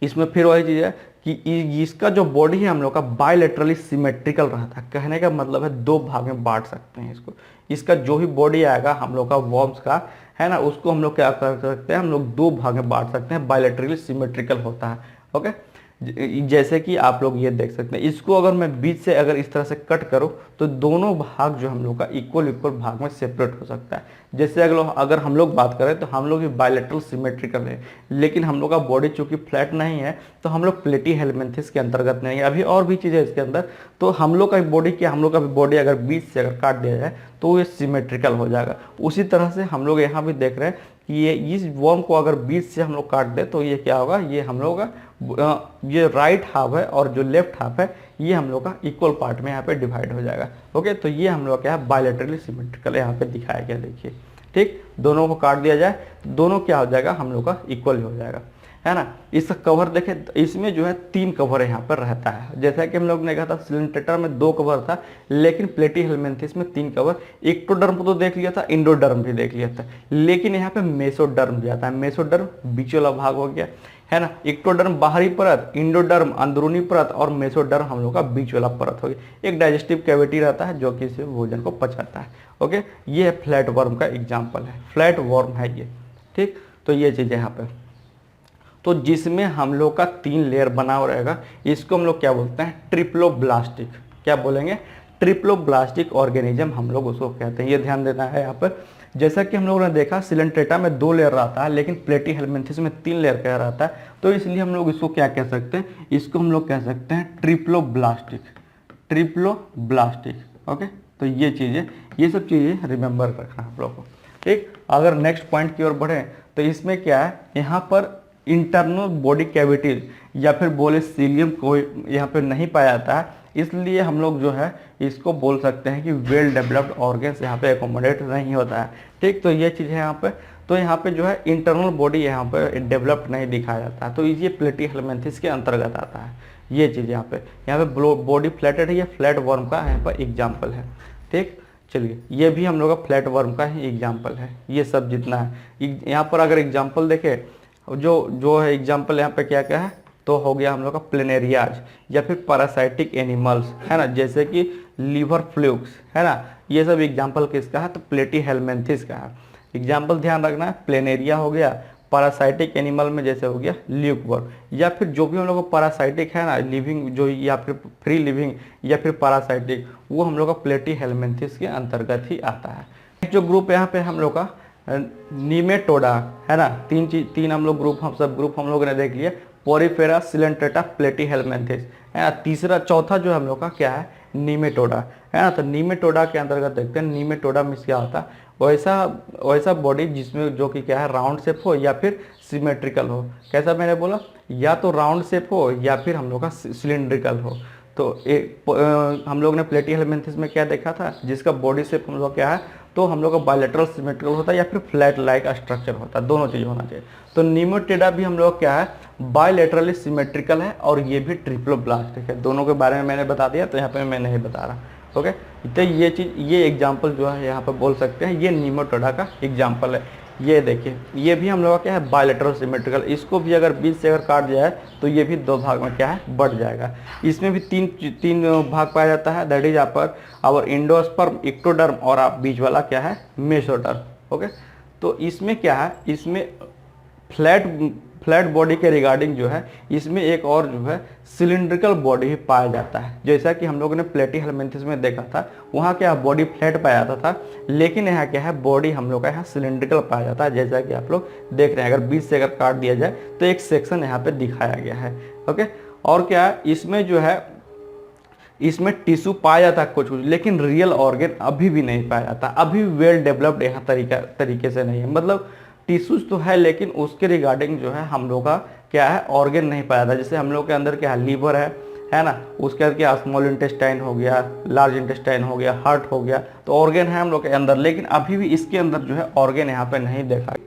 इसमें फिर वही चीज़ है कि इसका जो बॉडी है हम लोग का बायलैटरली सिमेट्रिकल रहता है। कहने का मतलब है दो भाग में बांट सकते हैं इसको। इसका जो भी बॉडी आएगा हम लोग का वॉर्म्स का, है ना, उसको हम लोग क्या कर सकते हैं, हम लोग दो भाग में बांट सकते हैं, बायलैटरली सिमेट्रिकल होता है, ओके। जैसे कि आप लोग ये देख सकते हैं, इसको अगर मैं बीच से अगर इस तरह से कट करूं तो दोनों भाग जो हम लोग का इक्वल भाग में सेपरेट हो सकता है। जैसे अगर हम लोग बात करें तो हम लोग भी बायलैटरल सिमेट्रिकल है, लेकिन हम लोग का बॉडी चूंकि फ्लैट नहीं है तो हम लोग प्लेटीहेलमिन्थिस के अंतर्गत नहीं है। अभी और भी चीज़ है इसके अंदर। तो हम लोग का बॉडी क्या, हम लोग का बॉडी अगर बीच से अगर काट दिया जाए तो ये सिमेट्रिकल हो जाएगा। उसी तरह से हम लोग यहाँ भी देख रहे हैं कि ये इस वर्म को अगर बीच से हम लोग काट दे तो ये क्या होगा, ये हम लोग का ये राइट हाफ है और जो लेफ्ट हाफ है ये हम लोग का इक्वल पार्ट में यहाँ पे डिवाइड हो जाएगा, ओके। तो ये हम लोग क्या है बायलैटरली सिमेट्रिकल यहाँ पे दिखाया गया, देखिए, ठीक। दोनों को काट दिया जाए तो दोनों क्या हो जाएगा, हम लोग का इक्वल हो जाएगा, है ना। इसका कवर देखें, इसमें जो है 3 कवर यहाँ पर रहता है। जैसा कि हम लोग ने कहा था सिलेंट्रेटा में 2 कवर था, लेकिन प्लेटीहेलमिन्थिस में 3 कवर। एक्टोडर्म तो देख लिया था, इंडोडर्म भी देख लिया था, लेकिन यहाँ पे मेसोडर्म भी आता है। मेसोडर्म बीच वाला भाग हो गया, है ना। एक्टोडर्म बाहरी परत, इंडोडर्म अंदरूनी परत और मेसोडर्म हम लोग का बीच वाला परत हो गया। एक डाइजेस्टिव कैविटी रहता है जो कि इस भोजन को पचाता है, ओके। ये फ्लैट वर्म का एग्जाम्पल है, फ्लैट वर्म है ये, ठीक। तो ये चीज़ यहाँ पे, तो जिसमें हम लोग का 3 लेयर बना हुआ रहेगा, इसको हम लोग क्या बोलते हैं, ट्रिप्लोब्लास्टिक। क्या बोलेंगे, ट्रिप्लोब्लास्टिक ऑर्गेनिज्म हम लोग उसको कहते हैं। ये ध्यान देना है यहाँ पर। जैसा कि हम लोगों ने देखा सिलेंट्रेटा में 2 लेयर रहता है, लेकिन प्लेटीहेलमिन्थिस में 3 लेयर का रहता है। तो इसलिए हम लोग इसको क्या कह सकते हैं, इसको हम लोग कह सकते हैं ट्रिप्लोब्लास्टिक, ट्रिप्लोब्लास्टिक, ओके। तो ये चीज़ें, ये सब चीज़ें रिमेंबर रखना आप लोग को, ठीक। अगर नेक्स्ट पॉइंट की ओर बढ़े तो इसमें क्या है, यहाँ पर इंटरनल बॉडी कैविटीज या फिर बोले सीलियम कोई यहाँ पे नहीं पाया जाता है, इसलिए हम लोग जो है इसको बोल सकते हैं कि वेल डेवलप्ड ऑर्गन्स यहाँ पे एकोमोडेट नहीं होता है, ठीक। तो ये चीज़ है यहाँ पे। तो यहाँ पे जो है इंटरनल बॉडी यहाँ पे डेवलप्ड नहीं दिखाया जाता है, तो ये प्लेटीहेलमिन्थिस के अंतर्गत आता है। ये चीज़ यहाँ पे बॉडी फ्लैटेड है, ये फ्लैट वर्म का यहाँ पर एग्जाम्पल है, ठीक। चलिए ये भी हम लोग का फ्लैट वर्म का ही एग्जाम्पल है। ये सब जितना है यहाँ पर अगर एग्जाम्पल देखें, जो है एग्जाम्पल यहाँ पे क्या क्या है, तो हो गया हम लोग का प्लेनेरियाज या फिर पैरासाइटिक एनिमल्स, है ना, जैसे कि लीवर फ्लूक्स, है ना। ये सब एग्जाम्पल किसका है, तो प्लेटीहेलमिन्थिस का है। एग्जाम्पल ध्यान रखना है, प्लेनेरिया हो गया, पैरासाइटिक एनिमल में जैसे हो गया ल्यूकवर्म, या फिर जो भी हम लोग का पैरासाइटिक है ना, लिविंग जो या फिर फ्री लिविंग या फिर पैरासाइटिक, वो हम लोग का प्लेटीहेलमिन्थिस के अंतर्गत ही आता है। जो ग्रुप यहाँ पे हम लोग का नीमेटोडा, है ना, तीन हम लोग ग्रुप, हम लोगों ने देख लिया, पोरीफेरा, सिलेंट्रेटा, प्लेटीहेलमिन्थिस, है ना। तीसरा चौथा जो हम लोग का क्या है, नीमेटोडा, है ना। तो नीमेटोडा के अंतर्गत देखते हैं, नीमेटोडा मीन्स क्या होता है, वैसा बॉडी जिसमें जो कि क्या है राउंड शेप हो या फिर सिमेट्रिकल हो। कैसा मैंने बोला, या तो राउंड शेप हो या फिर हम लोग का सिलिंड्रिकल हो। तो हम लोग ने प्लेटीहेलमिन्थिस में क्या देखा था, जिसका बॉडी शेप हम लोग क्या है, तो हम लोग का बायलैटरल सिमेट्रिकल होता है या फिर फ्लैट लाइक स्ट्रक्चर होता है, दोनों चीज़ होना चाहिए। तो नीमेटोडा भी हम लोग क्या है, बायलैटरली सिमेट्रिकल है और ये भी ट्रिप्लोब्लास्टिक है। दोनों के बारे में मैंने बता दिया, तो यहाँ पे मैं नहीं बता रहा, ओके। तो ये चीज़, ये एग्जाम्पल जो है यहाँ पर बोल सकते हैं, ये नीमेटोडा का एग्जाम्पल है। ये देखिए, ये भी हम लोग का क्या है, बायलैटरल सिमेट्रिकल। इसको भी अगर बीच से अगर काट दिया है तो ये भी 2 भाग में क्या है, बढ़ जाएगा। इसमें भी तीन भाग पाया जाता है, that is our endosperm, ectoderm और आप बीच वाला क्या है, मेसोडर्म, ओके। तो इसमें क्या है, इसमें फ्लैट फ्लैट बॉडी के रिगार्डिंग जो है इसमें एक और जो है सिलिंड्रिकल बॉडी भी पाया जाता है। जैसा कि हम लोगों ने प्लेटीहेल्मिन्थेस में देखा था, वहाँ क्या बॉडी फ्लैट पाया जाता था, लेकिन यहाँ क्या है बॉडी हम लोग का यहाँ सिलिंड्रिकल पाया जाता है। जैसा कि आप लोग देख रहे हैं, अगर बीच से अगर काट दिया जाए तो एक सेक्शन यहाँ पे दिखाया गया है। ओके, और क्या है इसमें जो है इसमें टिश्यू पाया जाता है कुछ कुछ, लेकिन रियल ऑर्गन अभी भी नहीं पाया जाता, अभी वेल डेवलप्ड यहाँ तरीके से नहीं है। मतलब टिश्यूज तो है लेकिन उसके रिगार्डिंग जो है हम लोग का क्या है ऑर्गन नहीं पाया जाता। जैसे हम लोग के अंदर क्या है लीवर है ना, उसके अंदर क्या स्मॉल इंटेस्टाइन हो गया, लार्ज इंटेस्टाइन हो गया, हार्ट हो गया, तो ऑर्गन है हम लोग के अंदर, लेकिन अभी भी इसके अंदर जो है ऑर्गन यहाँ पे नहीं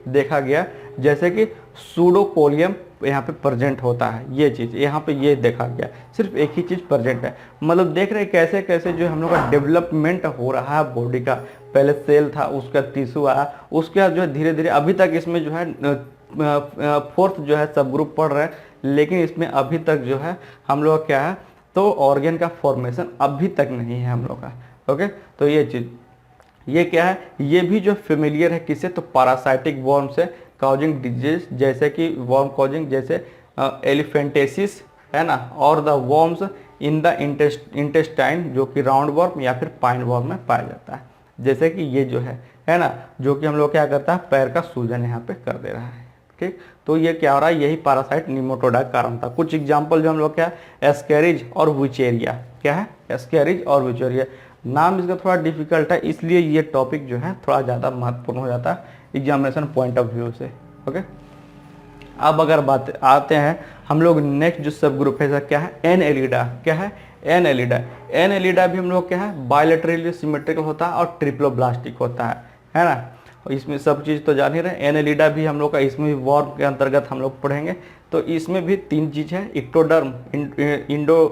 देखा गया। जैसे कि सूडोकोलियम यहाँ पे प्रेजेंट होता है, ये चीज़ यहाँ पे ये देखा गया, सिर्फ एक ही चीज़ प्रेजेंट है। मतलब देख रहे हैं कैसे कैसे जो हम लोग का डेवलपमेंट हो रहा है बॉडी का। पहले सेल था, उसका टिश्यू आया, उसके बाद जो है धीरे धीरे अभी तक इसमें जो है फोर्थ जो है सब ग्रुप पढ़ रहे हैं, लेकिन इसमें अभी तक जो है हम लोग क्या है तो ऑर्गन का फॉर्मेशन अभी तक नहीं है हम लोग का। ओके, तो ये चीज़ ये क्या है, ये भी जो फेमिलियर है किसे, तो पैरासाइटिक वर्म से कॉजिंग डिजीज, जैसे कि वर्म कॉजिंग जैसे एलिफेंटेसिस है ना, और the worms in the intestine जो कि राउंड वर्म या फिर पाइन वर्म में पाया जाता है। जैसे कि ये जो है ना, जो कि हम लोग क्या करता है पैर का सूजन यहाँ पे कर दे रहा है। ठीक, तो ये क्या हो रहा है, यही पैरासाइट निमोटोडा का कारण था। कुछ एग्जाम्पल जो हम लोग क्या है एस्केरिज और विचेरिया, क्या है एस्केरिज और विचेरिया, नाम इसका थोड़ा डिफिकल्ट है, इसलिए ये टॉपिक जो है थोड़ा ज़्यादा महत्वपूर्ण हो जाता है एग्जामिनेशन पॉइंट ऑफ व्यू से। ओके, अब अगर बात आते हैं हम लोग नेक्स्ट जो सब ग्रुप है क्या है एनएलिडा, क्या है एनएलिडा। एनएलिडा भी हम लोग क्या है बायलैटरली सिमेट्रिकल होता है और ट्रिप्लोब्लास्टिक होता है ना। इसमें सब चीज़ तो जान ही रहे। एनएलिडा भी हम लोग का इसमें भी वर्म के अंतर्गत हम लोग पढ़ेंगे। तो इसमें भी तीन चीज़ है, इक्टोडर्म,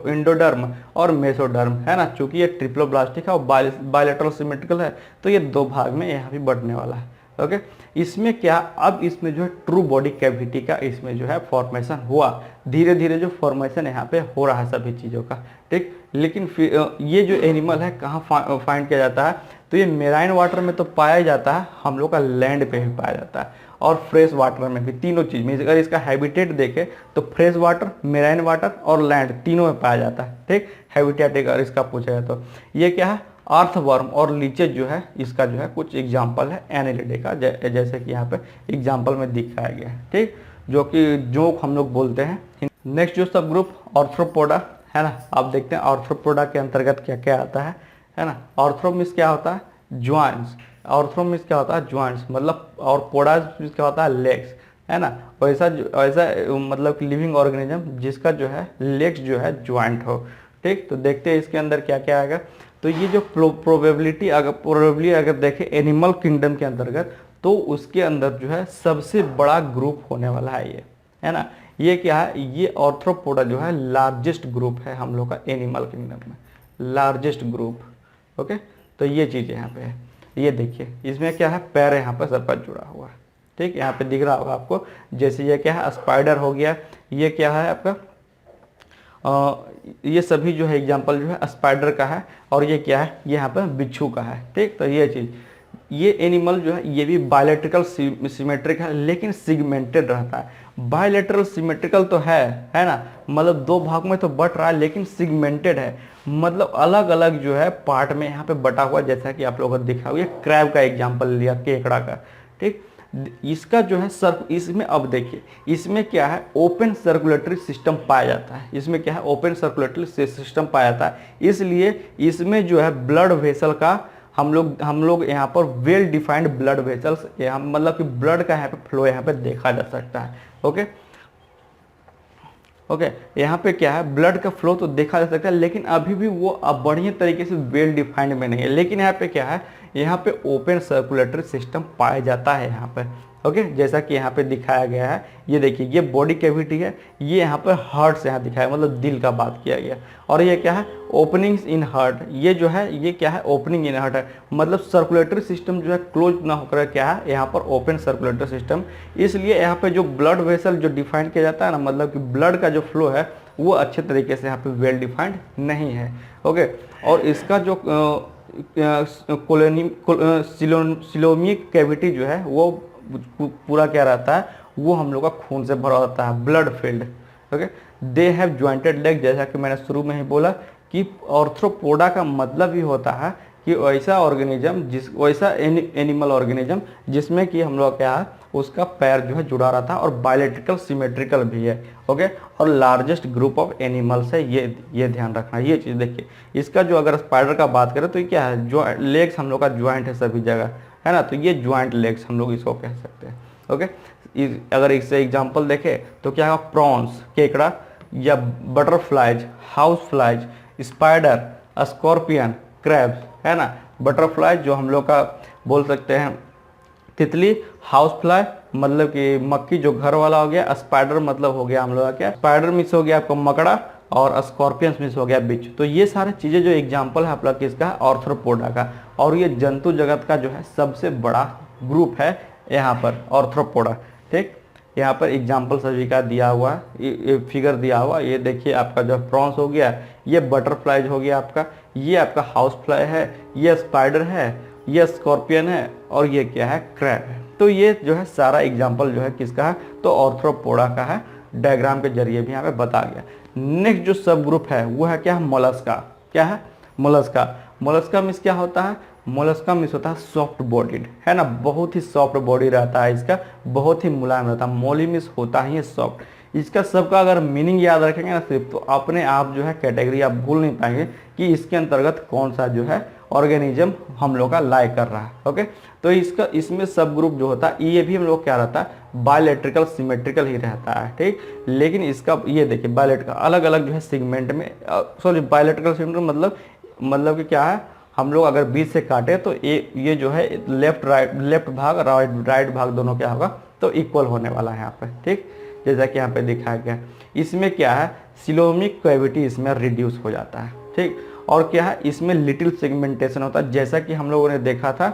इंडोडर्म और मेसोडर्म, है ना। चूंकि ये ट्रिप्लोब्लास्टिक है और बायलैटरल सिमेट्रिकल है, तो ये दो भाग में यहाँ भी बढ़ने वाला है। ओके, इसमें क्या अब इसमें जो है ट्रू बॉडी कैविटी का इसमें जो है फॉर्मेशन हुआ, धीरे धीरे जो फॉर्मेशन यहाँ पे हो रहा है सभी चीज़ों का। ठीक, लेकिन ये जो एनिमल है कहाँ फाइंड किया जाता है, तो ये मेराइन वाटर में तो पाया जाता है, हम लोग का लैंड पे भी पाया जाता है और फ्रेश वाटर में भी। तीनों चीज़ में अगर इसका हैबिटेट देखें तो फ्रेश वाटर, मेराइन वाटर और लैंड तीनों में पाया जाता है। ठीक, हैबिटेट अगर इसका पूछा जाए तो ये क्या है अर्थवर्म और लीचेज जो है इसका जो है कुछ एग्जाम्पल है एनएलिडे का, जैसे कि यहाँ पे एग्जाम्पल में दिखाया गया है। ठीक, जो कि जोक हम लोग बोलते हैं। नेक्स्ट जो सब ग्रुप ऑर्थ्रोपोडा है ना, आप देखते हैं ऑर्थ्रोपोडा के अंतर्गत क्या क्या आता है ना। ऑर्थ्रोमिस क्या होता है ज्वाइंट्स, ऑर्थ्रोमिस क्या होता है ज्वाइंट्स मतलब, और पोडास क्या होता है लेग्स, है ना। वैसा मतलब लिविंग ऑर्गेनिज्म जिसका जो है लेग्स जो है ज्वाइंट हो। ठीक, तो देखते हैं इसके अंदर क्या क्या आएगा। तो ये जो प्रोबेबिलिटी अगर देखें एनिमल किंगडम के अंतर्गत, तो उसके अंदर जो है सबसे बड़ा ग्रुप होने वाला है ये, है ना। ये क्या है, ये ऑर्थ्रोपोडा जो है लार्जेस्ट ग्रुप है हम लोग का एनिमल किंगडम में, लार्जेस्ट ग्रुप। ओके, तो ये चीज़ यहाँ पे है। ये देखिए इसमें क्या है पैर यहाँ पर सब पर जुड़ा हुआ है। ठीक, यहाँ पे दिख रहा होगा आपको, जैसे ये क्या है स्पाइडर हो गया, ये क्या है आपका ये सभी जो है एग्जाम्पल जो है स्पाइडर का है, और ये क्या है ये यहाँ पर बिच्छू का है। ठीक, तो ये चीज़ ये एनिमल जो है ये भी बायलैटरल सिमेट्रिक है लेकिन सिगमेंटेड रहता है। बायलैटरल सिमेट्रिकल तो है ना, मतलब दो भाग में तो बट रहा है, लेकिन सिगमेंटेड है, मतलब अलग अलग जो है पार्ट में यहाँ पे बटा हुआ, जैसा कि आप लोगों को दिखा हुआ। ये क्रैब का एग्जाम्पल लिया, केकड़ा का। ठीक, इसका जो है इसमें अब देखिए इसमें क्या है ओपन सर्कुलेटरी सिस्टम पाया जाता है। इसमें क्या है ओपन सर्कुलेटरी सिस्टम पाया जाता है, इसलिए इसमें जो है ब्लड वेसल का हम लोग यहाँ पर वेल डिफाइंड ब्लड वेसल्स, यहाँ मतलब कि ब्लड का यहाँ पे फ्लो यहाँ पे देखा जा सकता है। ओके, यहाँ पे क्या है ब्लड का फ्लो तो देखा जा सकता है, लेकिन अभी भी वो अब बढ़िया तरीके से वेल डिफाइंड में नहीं है। लेकिन यहाँ पे क्या है, यहाँ पे ओपन सर्कुलेटरी सिस्टम पाया जाता है यहाँ पर। ओके, जैसा कि यहाँ पे दिखाया गया है, ये देखिए ये बॉडी कैविटी है, ये यहाँ पर हार्ट से यहाँ दिखाया, मतलब दिल का बात किया गया। और ये क्या है ओपनिंग्स इन हार्ट, ये जो है ये क्या है ओपनिंग इन हार्ट है, मतलब सर्कुलेटरी सिस्टम जो है क्लोज ना होकर क्या है यहाँ पर ओपन सर्कुलेटरी सिस्टम। इसलिए यहाँ पे जो ब्लड वेसल जो डिफाइन किया जाता है ना, मतलब कि ब्लड का जो फ्लो है वो अच्छे तरीके से यहाँ पे वेल डिफाइंड नहीं है। ओके, और इसका जो सिलोमिक कैविटी जो है वो पूरा क्या रहता है वो हम लोग का खून से भरा होता है, blood filled. Okay, they have jointed leg, जैसा कि मैंने शुरू में ही बोला कि ऑर्थ्रोपोडा का मतलब ही होता है कि वैसा ऑर्गेनिज्म वैसा एनिमल ऑर्गेनिज्म जिसमें कि हम लोग क्या है उसका पैर जो है जुड़ा रहता है और बायलेट्रिकल सिमेट्रिकल भी है। ओके, और लार्जेस्ट ग्रुप ऑफ एनिमल्स है, ये ध्यान रखना। ये चीज़ देखिए, इसका जो अगर स्पाइडर का बात करें तो ये क्या है, जो लेग्स हम लोग का ज्वाइंट है सभी जगह, है ना, तो ये ज्वाइंट लेग्स हम लोग इसको कह सकते हैं। ओके, अगर इससे एग्जाम्पल देखें तो क्या है, प्रॉन्स केकड़ा, या butterflies, house flies, spider, scorpion, crabs, है ना। बटरफ्लाई जो हम लोग का बोल सकते हैं तितली, हाउस फ्लाई मतलब कि मक्खी जो घर वाला हो गया, स्पाइडर मतलब हो गया हम लोग का क्या, स्पाइडर मिस हो गया आपको मकड़ा, और स्कॉर्पियंस मिस हो गया बिच। तो ये सारे चीज़ें जो एग्जाम्पल है आप लोग किसका, ऑर्थ्रोपोडा का। और ये जंतु जगत का जो है सबसे बड़ा ग्रुप है यहाँ पर ऑर्थ्रोपोडा। ठीक, यहाँ पर एग्जाम्पल सभी का दिया हुआ है, ये फिगर दिया हुआ, ये देखिए आपका जो प्रॉन्स हो गया, ये बटरफ्लाइज हो गया आपका, ये आपका हाउस फ्लाई है, ये स्पाइडर है, ये स्कॉर्पियन है, और ये क्या है, क्रैब है। तो ये जो है सारा एग्जाम्पल जो है किसका है, तो ऑर्थ्रोपोडा का है। डायग्राम के जरिए भी यहाँ पे बता गया। नेक्स्ट जो सब ग्रुप है वो है क्या, मोलस्का। क्या है, मोलस्का। मोलस्का मीन्स क्या होता है, मोलस्का मीन्स होता है सॉफ्ट बॉडीड, है ना, बहुत ही सॉफ्ट बॉडी रहता है इसका, बहुत ही मुलायम रहता है। मोली मीन्स होता ही है सॉफ्ट। इसका सबका अगर मीनिंग याद रखेंगे ना सिर्फ, तो अपने आप जो है कैटेगरी आप भूल नहीं पाएंगे कि इसके अंतर्गत कौन सा जो है ऑर्गेनिज्म हम लोग का लाई कर रहा है। ओके, तो इसका इसमें सब ग्रुप जो होता है ये भी हम लोग क्या रहता है, बायलेट्रिकल सिमेट्रिकल ही रहता है। ठीक, लेकिन इसका ये देखिए बायलेट्रिकल अलग अलग जो है सेगमेंट में, सॉरी बायलेट्रिकल सेगमेंट मतलब कि क्या है, हम लोग अगर बीच से काटे तो ये जो है लेफ्ट भाग राइट भाग दोनों क्या होगा, तो इक्वल होने वाला है यहाँ पे। ठीक, जैसा कि यहाँ पे दिखाया गया, इसमें क्या है, सिलोमिक कैविटी इसमें रिड्यूस हो जाता है। ठीक, और क्या है, इसमें लिटिल सेगमेंटेशन होता है, जैसा कि हम लोगों ने देखा था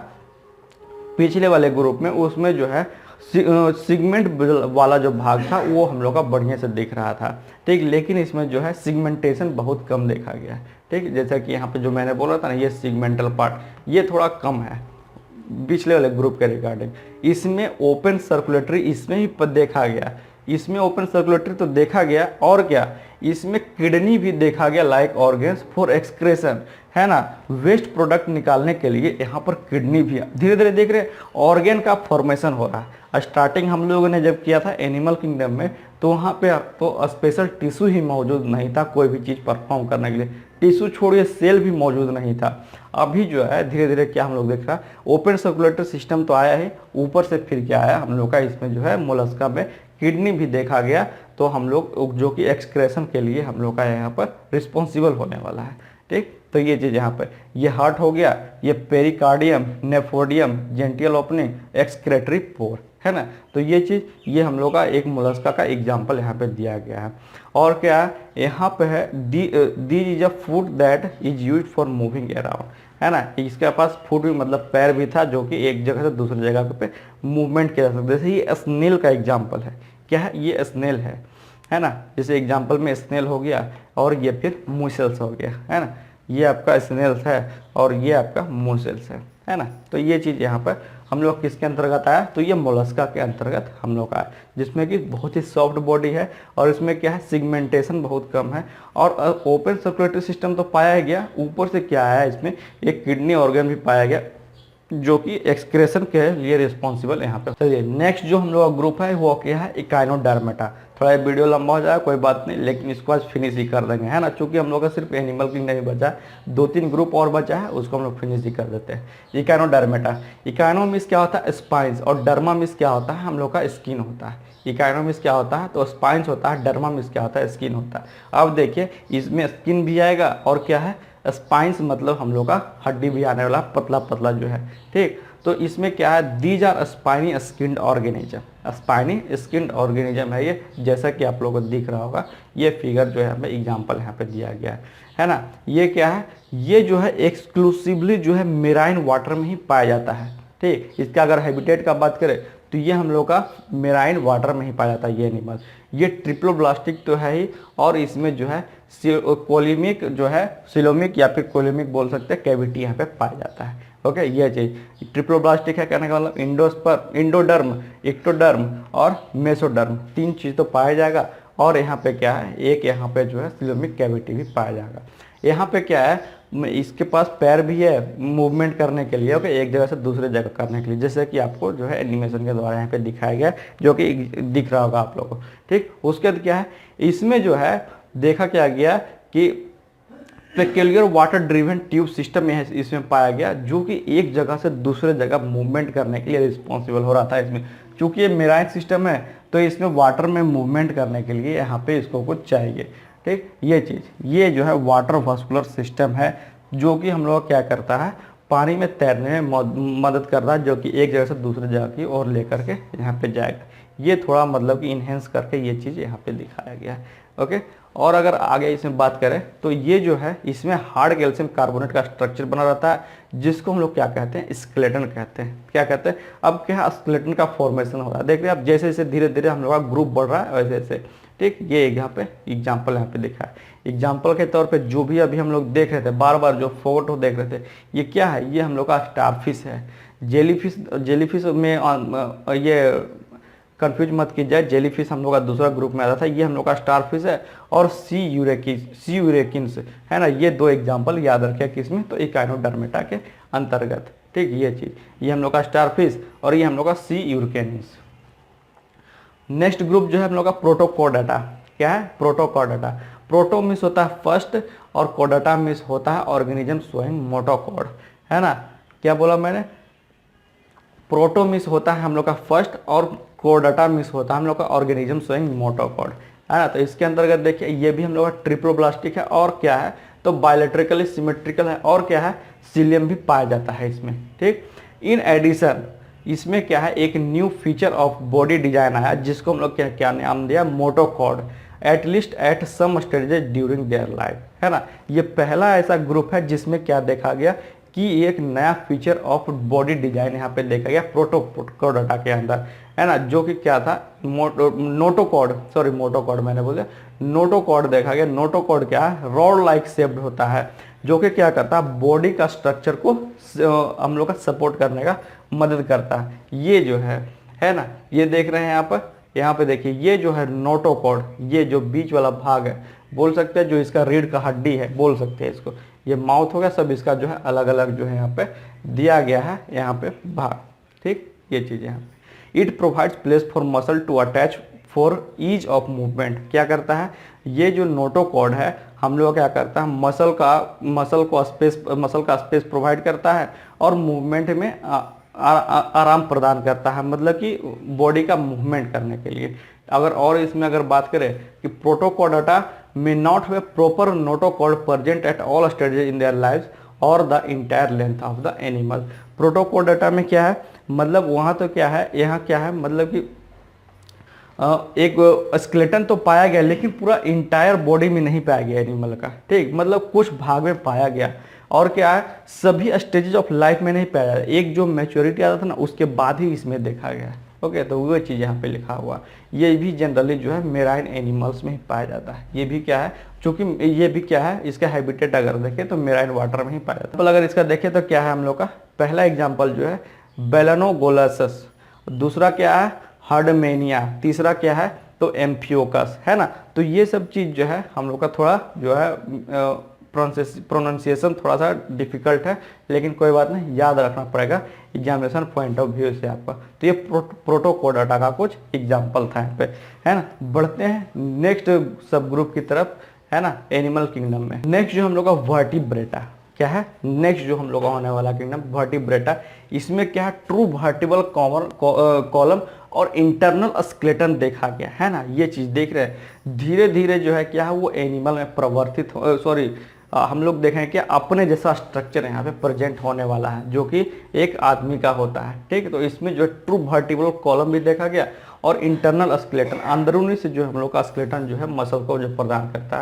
पिछले वाले ग्रुप में, उसमें जो है सिगमेंट वाला जो भाग था वो हम लोग का बढ़िया से दिख रहा था। ठीक, लेकिन इसमें जो है सिगमेंटेशन बहुत कम देखा गया है। ठीक, जैसा कि यहाँ पे जो मैंने बोला था ना, ये सिगमेंटल पार्ट ये थोड़ा कम है पिछले वाले ग्रुप के रिगार्डिंग। इसमें ओपन सर्कुलेटरी इसमें ही देखा गया, इसमें ओपन सर्कुलेटरी तो देखा गया, और क्या इसमें किडनी भी देखा गया, लाइक ऑर्गन्स फॉर एक्सक्रेशन, है ना, वेस्ट प्रोडक्ट निकालने के लिए यहाँ पर किडनी भी धीरे धीरे देख रहे ऑर्गन का फॉर्मेशन हो रहा है। स्टार्टिंग हम लोगों ने जब किया था एनिमल किंगडम में, तो वहाँ पे तो स्पेशल टिश्यू ही मौजूद नहीं था कोई भी चीज़ परफॉर्म करने के लिए, टिश्यू छोड़िए सेल भी मौजूद नहीं था। अभी जो है धीरे धीरे क्या हम लोग देख रहा है, ओपन सर्कुलेटरी सिस्टम तो आया है, ऊपर से फिर क्या आया हम लोग का, इसमें जो है मोलस्का में किडनी भी देखा गया। तो हम लोग जो कि एक्सक्रेशन के लिए हम लोग का यहाँ पर रिस्पॉन्सिबल होने वाला है। ठीक, तो ये चीज़ यहाँ पर, ये हार्ट हो गया, ये पेरिकार्डियम, नेफ्रोडियम, जेंटियल ओपनिंग, एक्सक्रेटरी पोर, है ना। तो ये चीज़ ये हम लोग का एक मोलस्का का एग्जाम्पल यहाँ पे दिया गया है। और क्या है यहाँ पे है, the is a foot that is use for moving around, है ना। इसके पास फुट भी मतलब पैर भी था, जो कि एक जगह से दूसरी जगह पे मूवमेंट किया जा सकता है। जैसे ये स्नेल का एग्जाम्पल है, क्या है, ये स्नेल है ना। जैसे एग्जाम्पल में स्नेल हो गया, और ये फिर मूसल्स हो गया, है ना। ये आपका स्नेल्स है और ये आपका मूसल्स है ना। तो ये चीज़ यहाँ पर हम लोग किसके अंतर्गत आया, तो ये मोलस्का के अंतर्गत हम लोग आया, जिसमें कि बहुत ही सॉफ्ट बॉडी है, और इसमें क्या है, सिगमेंटेशन बहुत कम है, और ओपन सर्कुलेटरी सिस्टम तो पाया गया, ऊपर से क्या है, इसमें एक किडनी ऑर्गन भी पाया गया, जो कि एक्सक्रेशन के लिए रिस्पॉन्सिबल यहाँ पे। चलिए नेक्स्ट जो हम लोग का ग्रुप है वो क्या है, इकाइनोडर्मेटा। थोड़ा ये वीडियो लंबा हो जाएगा कोई बात नहीं, लेकिन इसको आज फिनिश ही कर देंगे, है ना, चूंकि हम लोग का सिर्फ एनिमल किंगडम नहीं बचा, 2-3 ग्रुप और बचा है, उसको हम लोग फिनिश ही कर देते हैं। इकाइनोडर्मेटा, इकाइनो मीन्स क्या होता है, स्पाइंस, और डर्मा मीन्स क्या होता है, हम लोग का स्किन होता है। इकाइनो मीन्स क्या होता है, तो स्पाइंस होता है, डर्मा मीन्स क्या होता है, स्किन होता है। अब देखिए इसमें स्किन भी आएगा, और क्या है, स्पाइंस मतलब हम लोग का हड्डी भी आने वाला, पतला पतला जो है। ठीक, तो इसमें क्या है, these are spiny skinned organism, spiny skinned organism है ये, जैसा कि आप लोगों को दिख रहा होगा, ये फिगर जो है हमें एग्जांपल यहाँ पे दिया गया है ना। ये क्या है, ये जो है एक्सक्लूसिवली जो है मेराइन वाटर में ही पाया जाता है। ठीक, इसका अगर हैबिटेट का बात करें तो ये हम लोग का मेराइन वाटर में ही पाया जाता है ये एनिमल। ये ट्रिप्लोब्लास्टिक तो है ही, और इसमें जो है कोलिमिक जो है, सिलोमिक या फिर कोलिमिक बोल सकते हैं, कैविटी यहाँ पे पाया जाता है। ओके, ये चीज ट्रिप्लोब्लास्टिक है, कहने का मतलब इंडोडर्म, एक्टोडर्म और मेसोडर्म, 3 चीज तो पाया जाएगा। और यहाँ पे क्या है, एक यहाँ पे जो है सिलोमिक कैविटी भी पाया जाएगा। यहाँ पे क्या है, इसके पास पैर भी है मूवमेंट करने के लिए, ओके, एक जगह से दूसरे जगह करने के लिए, जैसे कि आपको जो है एनिमेशन के द्वारा यहाँ पे दिखाया गया है, जो कि दिख रहा होगा आप लोगों को। ठीक, उसके बाद क्या है, इसमें जो है देखा क्या गया कि peculiar water driven tube system इसमें पाया गया, जो कि एक जगह से दूसरे जगह मूवमेंट करने के लिए रिस्पॉन्सिबल हो रहा था। इसमें चूंकि ये मेराइन सिस्टम है, तो इसमें वाटर में मूवमेंट करने के लिए यहाँ पे इसको कुछ चाहिए। ठीक, ये चीज़, ये जो है वाटर वास्कुलर सिस्टम है, जो कि हम लोग क्या करता है, पानी में तैरने में मदद करता है, जो कि एक जगह से दूसरे जगह की ओर लेकर के यहाँ पे जाएगा। ये थोड़ा मतलब कि इन्हेंस करके ये चीज़ यहाँ पे दिखाया गया है। ओके, और अगर आगे इसमें बात करें तो ये जो है, इसमें हार्ड कैल्शियम कार्बोनेट का स्ट्रक्चर बना रहता है, जिसको हम लोग क्या कहते हैं, स्केलेटन कहते हैं। क्या कहते हैं, अब क्या स्केलेटन का फॉर्मेशन हो रहा है, देख रहे हैं आप, जैसे जैसे धीरे धीरे हम लोग का ग्रुप बढ़ रहा है वैसे वैसे। ठीक, ये यहाँ पे एग्जाम्पल यहाँ पे दिखा है। एग्जाम्पल के तौर पे जो भी अभी हम लोग देख रहे थे, बार बार जो फोटो देख रहे थे, ये क्या है, ये हम लोग का स्टारफिश है। जेलीफिश में ये कंफ्यूज मत कीजिए, जेलीफिश हम लोग का दूसरा ग्रुप में आता था, ये हम लोग का स्टारफिश है। और सी यूरेकिन्स है ना, ये 2 एग्जाम्पल याद रखिए किसमें, तो इकाइनोडर्मेटा के अंतर्गत। ठीक, ये चीज़, ये हम लोग का स्टारफिश और ये हम लोग का सी यूरेकिन्स। नेक्स्ट ग्रुप जो है हम लोग का प्रोटोकोडाटा। क्या है, प्रोटोकोडाटा। प्रोटो मीन्स होता है फर्स्ट, और कोडाटा मीन्स होता है ऑर्गेनिज्म शोइंग मोटोकॉड, है ना। क्या बोला मैंने, प्रोटो मीन्स होता है हम लोग का फर्स्ट, और कोडाटा मीन्स होता है हम लोग का ऑर्गेनिज्म शोइंग मोटोकॉड, है ना। तो इसके अंतर्गत देखिए, ये भी हम लोग का ट्रिप्लोब्लास्टिक है, और क्या है, तो बायोलेट्रिकली सिमेट्रिकल है, और क्या है, सीलियम भी पाया जाता है इसमें। ठीक, इन एडिशन इसमें क्या है, एक new feature of body design आया, जिसको हम लोग क्या नाम दिया, notochord, at least at some stages during their life, है ना। ये पहला ऐसा ग्रुप है जिसमें क्या देखा गया कि एक नया फीचर ऑफ बॉडी डिजाइन यहाँ पे देखा गया प्रोटोकोडाटा के अंदर, है ना, जो कि क्या था, मोटोकॉड मैंने बोला, नोटोकॉड देखा गया। नोटोकॉड क्या है, रॉड लाइक शेप्ड होता है, जो कि क्या करता है, बॉडी का स्ट्रक्चर को हम लोग का सपोर्ट करने का मदद करता है। ये जो है ना, ये देख रहे हैं यहाँ पे देखिए, ये जो है नोटोकॉड, ये जो बीच वाला भाग है, बोल सकते हैं जो इसका रीढ़ का हड्डी है, बोल सकते हैं इसको, ये माउथ हो गया, सब इसका जो है अलग अलग जो है यहाँ पे दिया गया है, यहाँ पे भाग। ठीक, ये चीज़ यहाँ पे, it provides place for muscle to attach for ease of movement. क्या करता है, ये जो नोटोकॉड है हम लोग क्या करता है, मसल का स्पेस प्रोवाइड करता है, और मूवमेंट में आराम प्रदान करता है, मतलब कि बॉडी का मूवमेंट करने के लिए। और इसमें अगर बात करें कि Protochordata may not have proper notochord present at all stages in their lives और the entire length of the animal. Protochordata में क्या है, मतलब वहाँ तो क्या है, यहाँ क्या है, मतलब कि एक स्केलेटन तो पाया गया, लेकिन पूरा इंटायर बॉडी में नहीं पाया गया एनिमल का। ठीक, मतलब कुछ भाग में पाया गया, और क्या है, सभी स्टेजेस ऑफ लाइफ में नहीं पाया जाता, एक जो मैच्योरिटी आता था ना, उसके बाद ही इसमें देखा गया। ओके, तो वो चीज़ यहाँ पे लिखा हुआ, ये भी जनरली जो है मेराइन एनिमल्स में ही पाया जाता है। ये भी क्या है, चूंकि ये भी क्या है, इसका हैबिटेट अगर देखें तो मेराइन वाटर में ही पाया जाता है। तो अगर इसका देखें तो क्या है, हम लोग का पहला एग्जाम्पल जो है बेलेनोगोलसस, दूसरा क्या है हर्डमेनिया, तीसरा क्या है तो एम्फियोकस, है ना। तो ये सब चीज़ जो है हम लोग का थोड़ा जो है प्रोनाउंसिएशन थोड़ा सा डिफिकल्ट है, लेकिन कोई बात नहीं, याद रखना पड़ेगा एग्जामिनेशन पॉइंट ऑफ व्यू से आपका। तो ये प्रोटोकोडाटा का कुछ एग्जाम्पल था यहाँ पे, है ना। बढ़ते हैं नेक्स्ट सब ग्रुप की तरफ, है ना, एनिमल किंगडम में। नेक्स्ट जो हम लोग का वर्टिब्रेटा, क्या है, नेक्स्ट जो हम लोग का होने वाला किंगडम वर्टिब्रेटा, इसमें क्या है, ट्रू वर्टिबल कॉलम और इंटरनल स्केलेटन देखा गया, है ना। ये चीज़ देख रहे हैं, धीरे धीरे जो है क्या है, वो एनिमल में प्रवर्तित हम लोग देखें कि अपने जैसा स्ट्रक्चर यहाँ पे प्रेजेंट होने वाला है, जो कि एक आदमी का होता है। ठीक है, तो इसमें जो ट्रू वर्टिबल कॉलम भी देखा गया, और इंटरनल स्केलेटन, अंदरूनी से जो हम लोग का स्केलेटन जो है मसल को जो प्रदान करता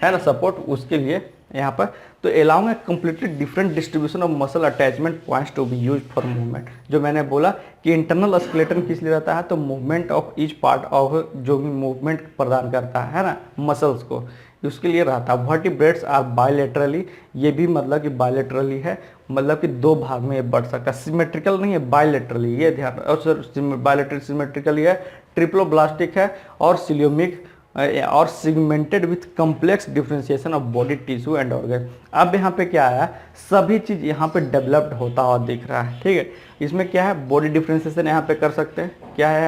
है ना, सपोर्ट, उसके लिए यहाँ पर। तो along a completely different distribution of muscle attachment points to be use for movement. जो मैंने बोला कि इंटरनल स्केलेटन किस लिए रहता है, तो movement of each part of जो भी मूवमेंट प्रदान करता है ना मसल्स को, उसके लिए रहता है। वर्टिब्रेट्स आर बायलेटरली, ये भी मतलब कि बायलेटरली है, मतलब कि दो भाग में ये बढ़ सकता है, सिमेट्रिकल नहीं है, बायलेटरली, ये ध्यान, और सर बायलेटरल सिमेट्रिकली है, ट्रिप्लोब्लास्टिक है और सिलियोमिक और segmented with complex differentiation of body tissue and organ. अब यहाँ पे क्या आया, सभी चीज़ यहाँ पे डेवलप्ड होता हुआ दिख रहा है, ठीक है। इसमें क्या है, बॉडी डिफ्रेंशिएशन यहाँ पे कर सकते हैं, क्या है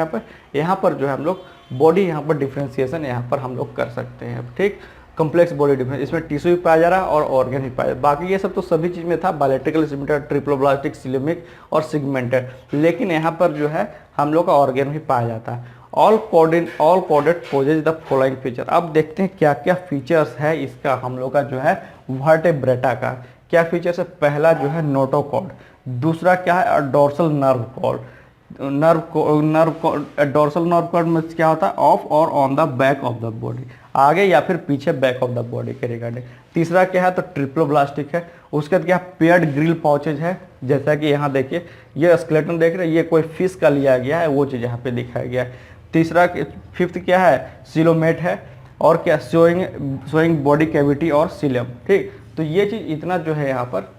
यहाँ पर जो है हम लोग बॉडी यहाँ पर डिफ्रेंशिएशन यहाँ पर हम लोग कर सकते हैं, ठीक। कम्प्लेक्स बॉडी डिफरेंस, इसमें टिश्यू भी पाया जा रहा है और ऑर्गन भी पाया, बाकी ये सब तो सभी चीज़ में था, बायलेटरल सिमेट्रिक, ट्रिप्लोब्लास्टिक, सिलियोमिक और सिगमेंटेड, लेकिन यहाँ पर जो है हम लोग का ऑर्गन भी पाया जाता है। ऑल कोडेड पोजेज द फॉलोइंग फीचर। अब देखते हैं क्या क्या फीचर्स है इसका, हम लोग का जो है वर्टेब्रेटा का क्या फीचर्स है। पहला जो है नोटोकॉर्ड, दूसरा क्या है dorsal nerve cord, dorsal nerve cord में क्या होता है, ऑफ और on the back of the body, आगे या फिर पीछे बैक ऑफ द बॉडी के रिगार्डिंग। तीसरा क्या है, तो ट्रिप्लोब्लास्टिक है। उसके बाद क्या पेयर्ड ग्रिल पाउचेज है, जैसा कि यहाँ देखिए ये स्केलेटन देख रहे हैं, ये कोई फिश का लिया गया है, वो चीज़ यहाँ पे दिखाया गया है। तीसरा फिफ्थ क्या है, सिलोमेट है, और क्या शोइंग बॉडी कैविटी और सिलियम, ठीक। तो ये चीज़ इतना जो है यहाँ पर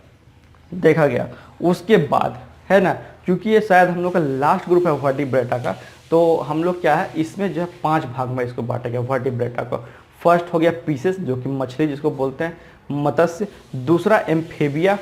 देखा गया। उसके बाद है ना, क्योंकि ये शायद हम लोग का लास्ट ग्रुप है वर्टिब्रेटा का, तो हम लोग क्या है इसमें जो है 5 भाग में इसको बांटा गया वर्टिब्रेटा को। फर्स्ट हो गया पीसेस, जो कि मछली जिसको बोलते हैं, मत्स्य। दूसरा एम्फेबिया,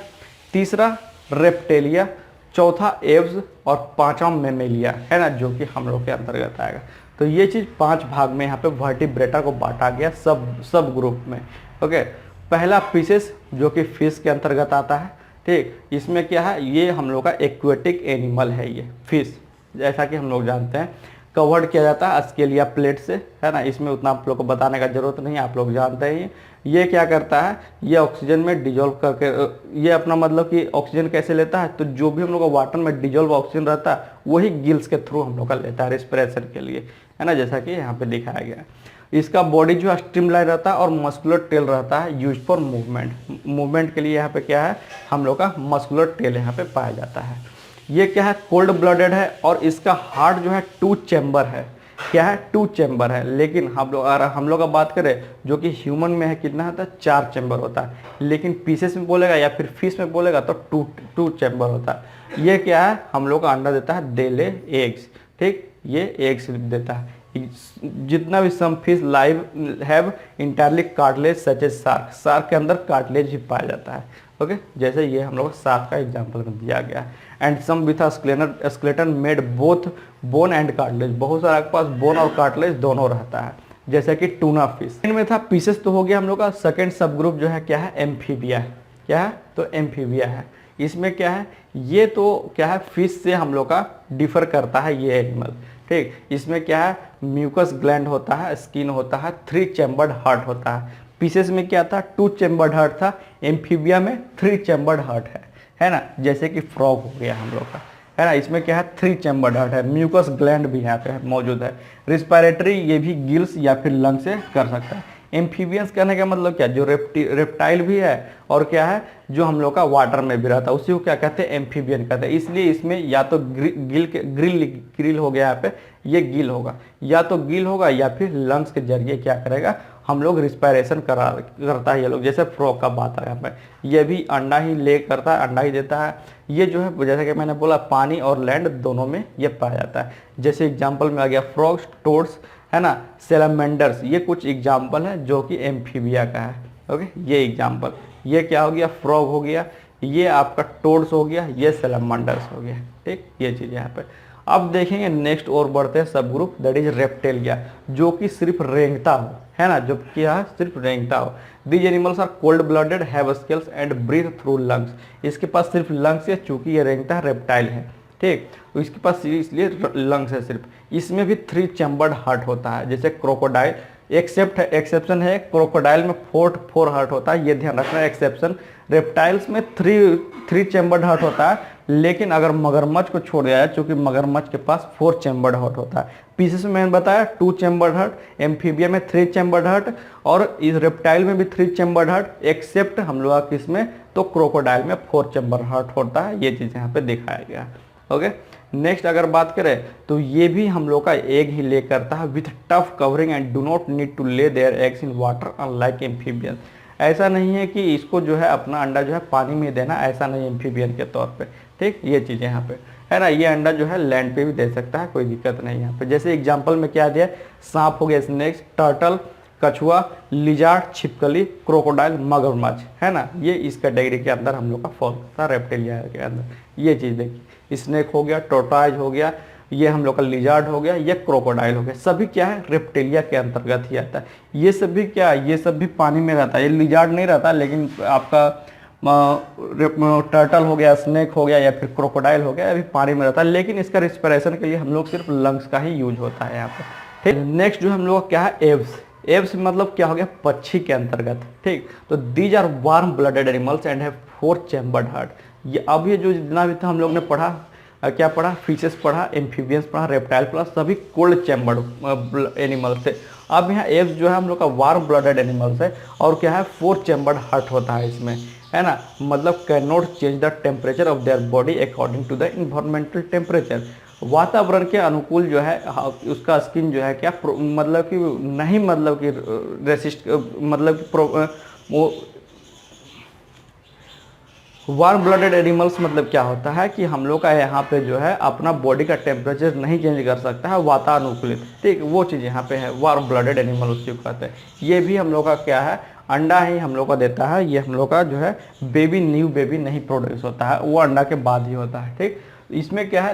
तीसरा रेप्टेलिया, चौथा एव्स और पांचवा मेमेलिया, है ना, जो कि हम लोग के अंतर्गत आएगा। तो ये चीज़ 5 भाग में यहाँ पे वर्टिब्रेटा को बांटा गया सब ग्रुप में, ओके। पहला पीसेस जो कि फिश के अंतर्गत आता है, ठीक। इसमें क्या है, ये हम लोग का एक्वेटिक एनिमल है, ये फिश, जैसा कि हम लोग जानते हैं कवर्ड किया जाता है स्केलिया प्लेट से, है ना। इसमें उतना आप लोग को बताने का जरूरत नहीं है, आप लोग जानते ही। ये क्या करता है, ये ऑक्सीजन में डिजोल्व करके, ये अपना मतलब कि ऑक्सीजन कैसे लेता है, तो जो भी हम लोग का वाटर में डिजोल्व ऑक्सीजन रहता है वही गिल्स के थ्रू हम लोग का लेता है रेस्पिरेशन के लिए, है ना, जैसा कि यहाँ पे दिखाया गया है। इसका बॉडी जो है स्ट्रीमलाइन रहता है और मस्कुलर टेल रहता है, यूज फॉर मूवमेंट के लिए यहाँ पे क्या है, हम लोग का मस्कुलर टेल यहाँ पे पाया जाता है। ये क्या है, कोल्ड ब्लडेड है और इसका हार्ट जो है 2 चैम्बर है, क्या है 2 चैम्बर है। लेकिन हम लोग का बात करें जो कि ह्यूमन में है, कितना होता है, 4 चैम्बर होता है, लेकिन पीसेस में बोलेगा या फिर फिश में बोलेगा तो 2 चैम्बर होता है। ये क्या है, हम लोग का अंडा देता है, दे ले एग्स, ठीक। ये एग्स देता है। जितना भी some fish live have entirely cartilage such as shark के अंदर कार्टिलेज ही पाया जाता है, ओके। जैसे ये हम लोग शार्क का एग्जांपल में दिया गया है। And some with skeleton made both bone and cartilage, बहुत सारा के पास बोन और कार्टिलेज दोनों रहता है, जैसे कि टूना फिश। इनमें था पीसेस तो हो गया हम लोग का। सेकेंड सब ग्रुप जो है क्या है, एम्फीबिया है, क्या है, तो एम्फीबिया है। इसमें क्या है, ये तो क्या है फिश से हम लोग का डिफर करता है ये एनिमल, ठीक। इसमें क्या है, म्यूकस ग्लैंड होता है, स्किन होता है, 3 चैम्बर्ड हार्ट होता है। पीसेस में क्या था, 2 चैम्बर्ड हार्ट था, एम्फीबिया में 3 चैम्बर्ड हार्ट है ना, जैसे कि फ्रॉग हो गया हम लोग का, है ना। इसमें क्या है, 3 चैम्बर्ड हार्ट है, म्यूकस ग्लैंड भी यहाँ पे मौजूद है। रिस्पायरेटरी ये भी गिल्स या फिर लंग से कर सकता है। एम्फीबियंस कहने का मतलब क्या, जो रेप्टाइल भी है और क्या है, जो हम लोग का वाटर में भी रहता है, उसी को क्या कहते हैं, एम्फीबियन कहते हैं। इसलिए इसमें या तो ग्रिल हो गया यहाँ पे, ये गिल होगा, या तो गिल होगा या फिर लंग्स के जरिए क्या करेगा, हम लोग रिस्पायरेशन करता है ये लोग। जैसे फ्रॉग का बात है यहाँ पे, ये भी अंडा ही ले करता है, अंडा ही देता है। ये जो है जैसे कि मैंने बोला पानी और लैंड दोनों में ये पाया जाता है। जैसे एग्जाम्पल में आ गया फ्रॉग्स, टोड्स, है ना, सेलामेंडर्स, ये कुछ एग्जाम्पल है जो कि एम्फीबिया का है, ओके। ये एग्जाम्पल, ये क्या हो गया, फ्रॉग हो गया, ये आपका टोड्स हो गया, ये सेलामेंडर्स हो गया, ठीक। ये चीज़ यहाँ पे। अब देखेंगे नेक्स्ट और बढ़ते हैं सब ग्रुप, दैट इज रेप्टेलिया, जो कि सिर्फ रेंगता हो, है ना, जो क्या है, सिर्फ रेंगता हो। These animals are cold blooded, have scales and breathe through lungs. इसके पास सिर्फ लंग्स है, चूंकि ये रेंगता है, रेप्टाइल है, ठीक। तो इसके पास इसलिए लंग्स है सिर्फ। इसमें भी 3 चैम्बर्ड हार्ट होता है, जैसे क्रोकोडाइल। एक्सेप्शन है, क्रोकोडाइल में 4 हार्ट होता है, ये ध्यान रखना है, एक्सेप्शन। रेप्टाइल्स में 3 चैम्बर्ड हार्ट होता है, लेकिन अगर मगरमच्छ को छोड़ दिया जाए, चूंकि मगरमच्छ के पास 4 चैम्बर्ड हार्ट होता है। पीसेस में मैंने बताया 2 चैम्बर्ड हार्ट, एम्फीबिया में 3 चैम्बर्ड हार्ट, और इस रेप्टाइल में भी 3 चैम्बर्ड हार्ट, एक्सेप्ट हम लोग किसमें, तो क्रोकोडाइल में 4 चैम्बर्ड हार्ट होता है। ये चीज़ यहाँ पे दिखाया गया। ओके, नेक्स्ट अगर बात करें तो ये भी हम लोग का एग ही ले करता है with tough covering and do not need to lay their eggs in water unlike amphibian. ऐसा नहीं है कि इसको जो है अपना अंडा जो है पानी में देना, ऐसा नहीं एम्फीबियन के तौर पे। ठीक, ये चीज़ यहाँ पे है ना। ये अंडा जो है लैंड पे भी दे सकता है, कोई दिक्कत नहीं यहाँ पे। जैसे एग्जाम्पल में क्या दिया, सांप हो गया, स्नेक्स, टर्टल, कछुआ, लिजार्ड, छिपकली, क्रोकोडाइल, मगरमच्छ, है ना। ये इस कैटेगरी के अंदर हम लोग का फॉल करता है, रेप्टिलिया के अंदर। ये चीज़ देखिए, स्नेक हो गया, टोर्टोइज हो गया, ये हम लोग का लिजार्ड हो गया, ये क्रोकोडाइल हो गया, सभी क्या है, रेप्टिलिया के अंतर्गत ही आता है। ये सब भी क्या, ये सब भी पानी में रहता है। ये लिजार्ड नहीं रहता, लेकिन आपका टर्टल हो गया, स्नेक हो गया, या फिर क्रोकोडाइल हो गया, अभी पानी में रहता है, लेकिन इसका रिस्पिरेशन के लिए हम लोग सिर्फ लंग्स का ही यूज होता है यहाँ पर। ठीक, नेक्स्ट जो हम लोग क्या है, एव्स। एव्स मतलब क्या हो गया, पक्षी के अंतर्गत। ठीक, तो these are warm blooded animals and have 4 chambered heart. ये अब ये जो जितना भी था हम लोग ने पढ़ा, क्या पढ़ा, फिशेस पढ़ा, एम्फीबियंस पढ़ा, रेप्टाइल पढ़ा, सभी कोल्ड चैम्बर्ड एनिमल्स थे। अब यहाँ एव्स जो है हम लोग का वार्म ब्लडेड एनिमल्स है, और क्या है, 4 चैम्बर्ड हार्ट होता है इसमें, है ना। मतलब can not change the temperature of their body according to the environmental temperature. वातावरण के अनुकूल जो है उसका स्किन जो है क्या, मतलब कि नहीं, मतलब कि रेसिस्ट, मतलब कि वो वार्म ब्लडेड एनिमल्स मतलब क्या होता है कि हम लोग का यहाँ पे जो है अपना बॉडी का टेम्परेचर नहीं चेंज कर सकता है, वातानुकूलित। ठीक, वो चीज़ यहाँ पे है, वार्म ब्लडेड एनिमल उसको कहते हैं। ये भी हम लोग का क्या है, अंडा ही हम लोग का देता है। ये हम लोग का जो है बेबी, न्यू बेबी नहीं प्रोड्यूस होता है, वो अंडा के बाद ही होता है। ठीक, इसमें क्या है,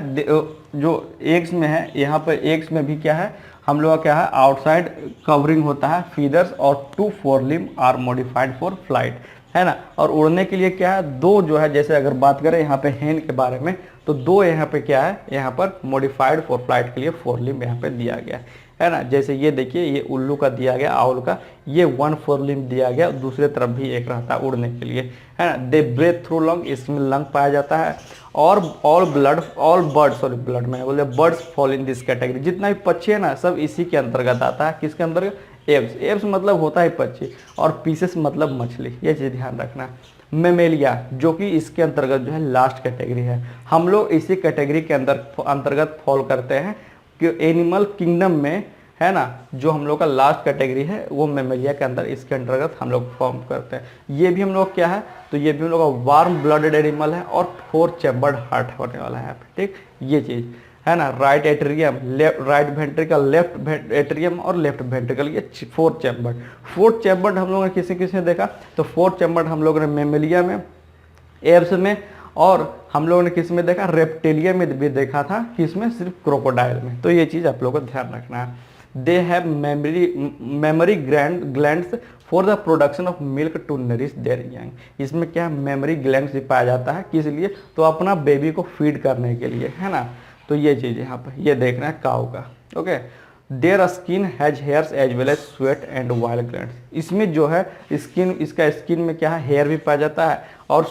जो एग्स में है, यहाँ पर एग्स में भी क्या है, हम लोग का क्या है, आउटसाइड कवरिंग होता है, फीदर्स, और 2 फोरलिम आर मॉडिफाइड फॉर फ्लाइट, है ना। और उड़ने के लिए क्या है, 2 जो है, जैसे अगर बात करें यहाँ पे हेन के बारे में, तो 2 यहाँ पे क्या है, यहाँ पर मॉडिफाइड फॉर फ्लाइट के लिए फोरलिम यहाँ पे दिया गया है ना। जैसे ये देखिए, ये उल्लू का दिया गया, आउल का, ये 1 फोरलिम दिया गया, दूसरे तरफ भी एक रहता है उड़ने के लिए, है ना। दे ब्रेथ थ्रू लंग, इसमें लंग पाया जाता है। और ऑल बर्ड, सॉरी ब्लड में बोले, birds fall in this category. जितना भी पक्षी है ना, सब इसी के अंतर्गत आता है। किसके अंतर्गत, एव्स। एव्स मतलब होता है पक्षी, और पीसेस मतलब मछली, ये चीज़ ध्यान रखना। मेमेलिया, जो कि इसके अंतर्गत जो है लास्ट कैटेगरी है, हम लोग इसी कैटेगरी के अंतर्गत फॉल करते हैं कि एनिमल किंगडम में, है ना। जो हम लोग का लास्ट कैटेगरी है वो मेमेलिया के अंदर, इसके अंतर्गत हम लोग फॉर्म करते हैं। ये भी हम लोग क्या है, तो ये भी हम लोग का वार्म ब्लडेड एनिमल है, और 4 चैम्बर्ड हार्ट होने वाला है। ठीक, ये चीज़ है ना। Right atrium, right ventricle, left atrium और लेफ्ट वेंट्रिकल, ये 4 चैम्बर्ड। 4 चैम्बर्ड हम लोगों ने किसे देखा, तो 4 चैम्बर्ड हम लोगों ने मेमेलिया में, एव्स में, और हम लोगों ने किस में देखा, रेप्टिलिया में भी देखा था, किसमें, सिर्फ क्रोकोडाइल में। तो ये चीज़ आप लोगों को ध्यान रखना है। They have mammary glands for the production of milk to nourish their young. इसमें क्या है, मेमोरी ग्लैंड्स भी पाया जाता है, किस लिए, तो अपना बेबी को फीड करने के लिए, है ना। तो ये चीज़ यहाँ पर ये देखना है काऊ का। Okay, their skin has hairs as well as sweat and oil glands. इसमें जो है स्किन, इसका स्किन में क्या है, हेयर भी पाया जाता है, और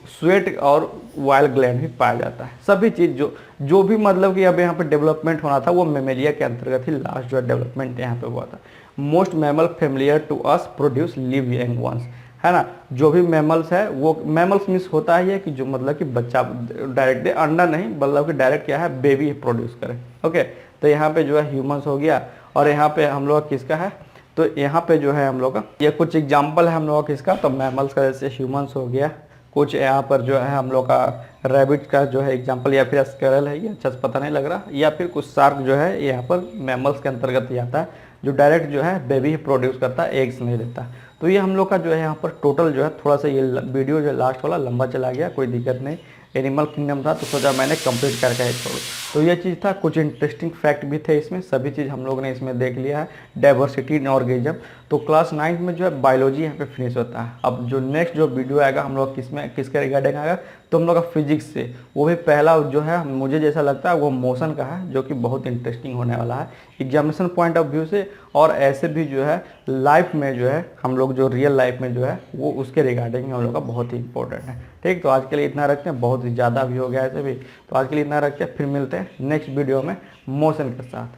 स्वेट और वाइल ग्लैंड भी पाया जाता है। सभी चीज़ जो भी मतलब कि अब यहाँ पे डेवलपमेंट होना था, वो मेमेलिया के अंतर्गत ही लास्ट जो है डेवलपमेंट यहाँ पे हुआ था। Most mammal familiar to us produce live young ones, है ना। जो भी मैमल्स है, वो मैमल्स मीन्स होता ही है कि जो मतलब कि बच्चा डायरेक्ट दे, अंडा नहीं, मतलब कि डायरेक्ट क्या है, बेबी प्रोड्यूस करे। ओके, तो यहाँ पे जो है ह्यूमंस हो गया, और यहाँ पे हम लोग किसका है, तो यहाँ पे जो है हम लोग का ये कुछ एग्जाम्पल है हम लोग का किसका, तो मैमल्स का, जैसे ह्यूमंस हो गया, कुछ यहाँ पर जो है हम लोग का रैबिट का जो है एग्जाम्पल, या फिर स्क्वेरल है, ये अच्छा से पता नहीं लग रहा, या फिर कुछ शार्क जो है यहाँ पर मैमल्स के अंतर्गत ही आता है, जो डायरेक्ट जो है बेबी प्रोड्यूस करता है, एग्स नहीं देता। तो ये हम लोग का जो है यहाँ पर टोटल जो है, थोड़ा सा ये वीडियो जो लास्ट वाला लंबा चला गया, कोई दिक्कत नहीं, एनिमल किंगडम था तो सोचा मैंने कंप्लीट करके ही छोड़ू। तो ये चीज़ था, कुछ इंटरेस्टिंग फैक्ट भी थे इसमें, सभी चीज़ हम लोग ने इसमें देख लिया है। डाइवर्सिटी इन ऑर्गेनिज्म, तो क्लास 9 में जो है बायोलॉजी यहाँ पे फिनिश होता है। अब जो नेक्स्ट जो वीडियो आएगा हम लोग किसके रिगार्डिंग आएगा, तो हम लोग का फिजिक्स से, वो भी पहला जो है मुझे जैसा लगता है वो मोशन का है, जो कि बहुत इंटरेस्टिंग होने वाला है एग्जामिनेशन पॉइंट ऑफ व्यू से, और ऐसे भी जो है लाइफ में जो है हम लोग जो रियल लाइफ में जो है वो उसके रिगार्डिंग हम लोग का बहुत ही इंपॉर्टेंट है। ठीक, तो आज के लिए इतना रखते हैं, बहुत ही ज़्यादा भी हो गया ऐसे भी, तो आज के लिए इतना रखते हैं, फिर मिलते हैं नेक्स्ट वीडियो में मोशन के साथ।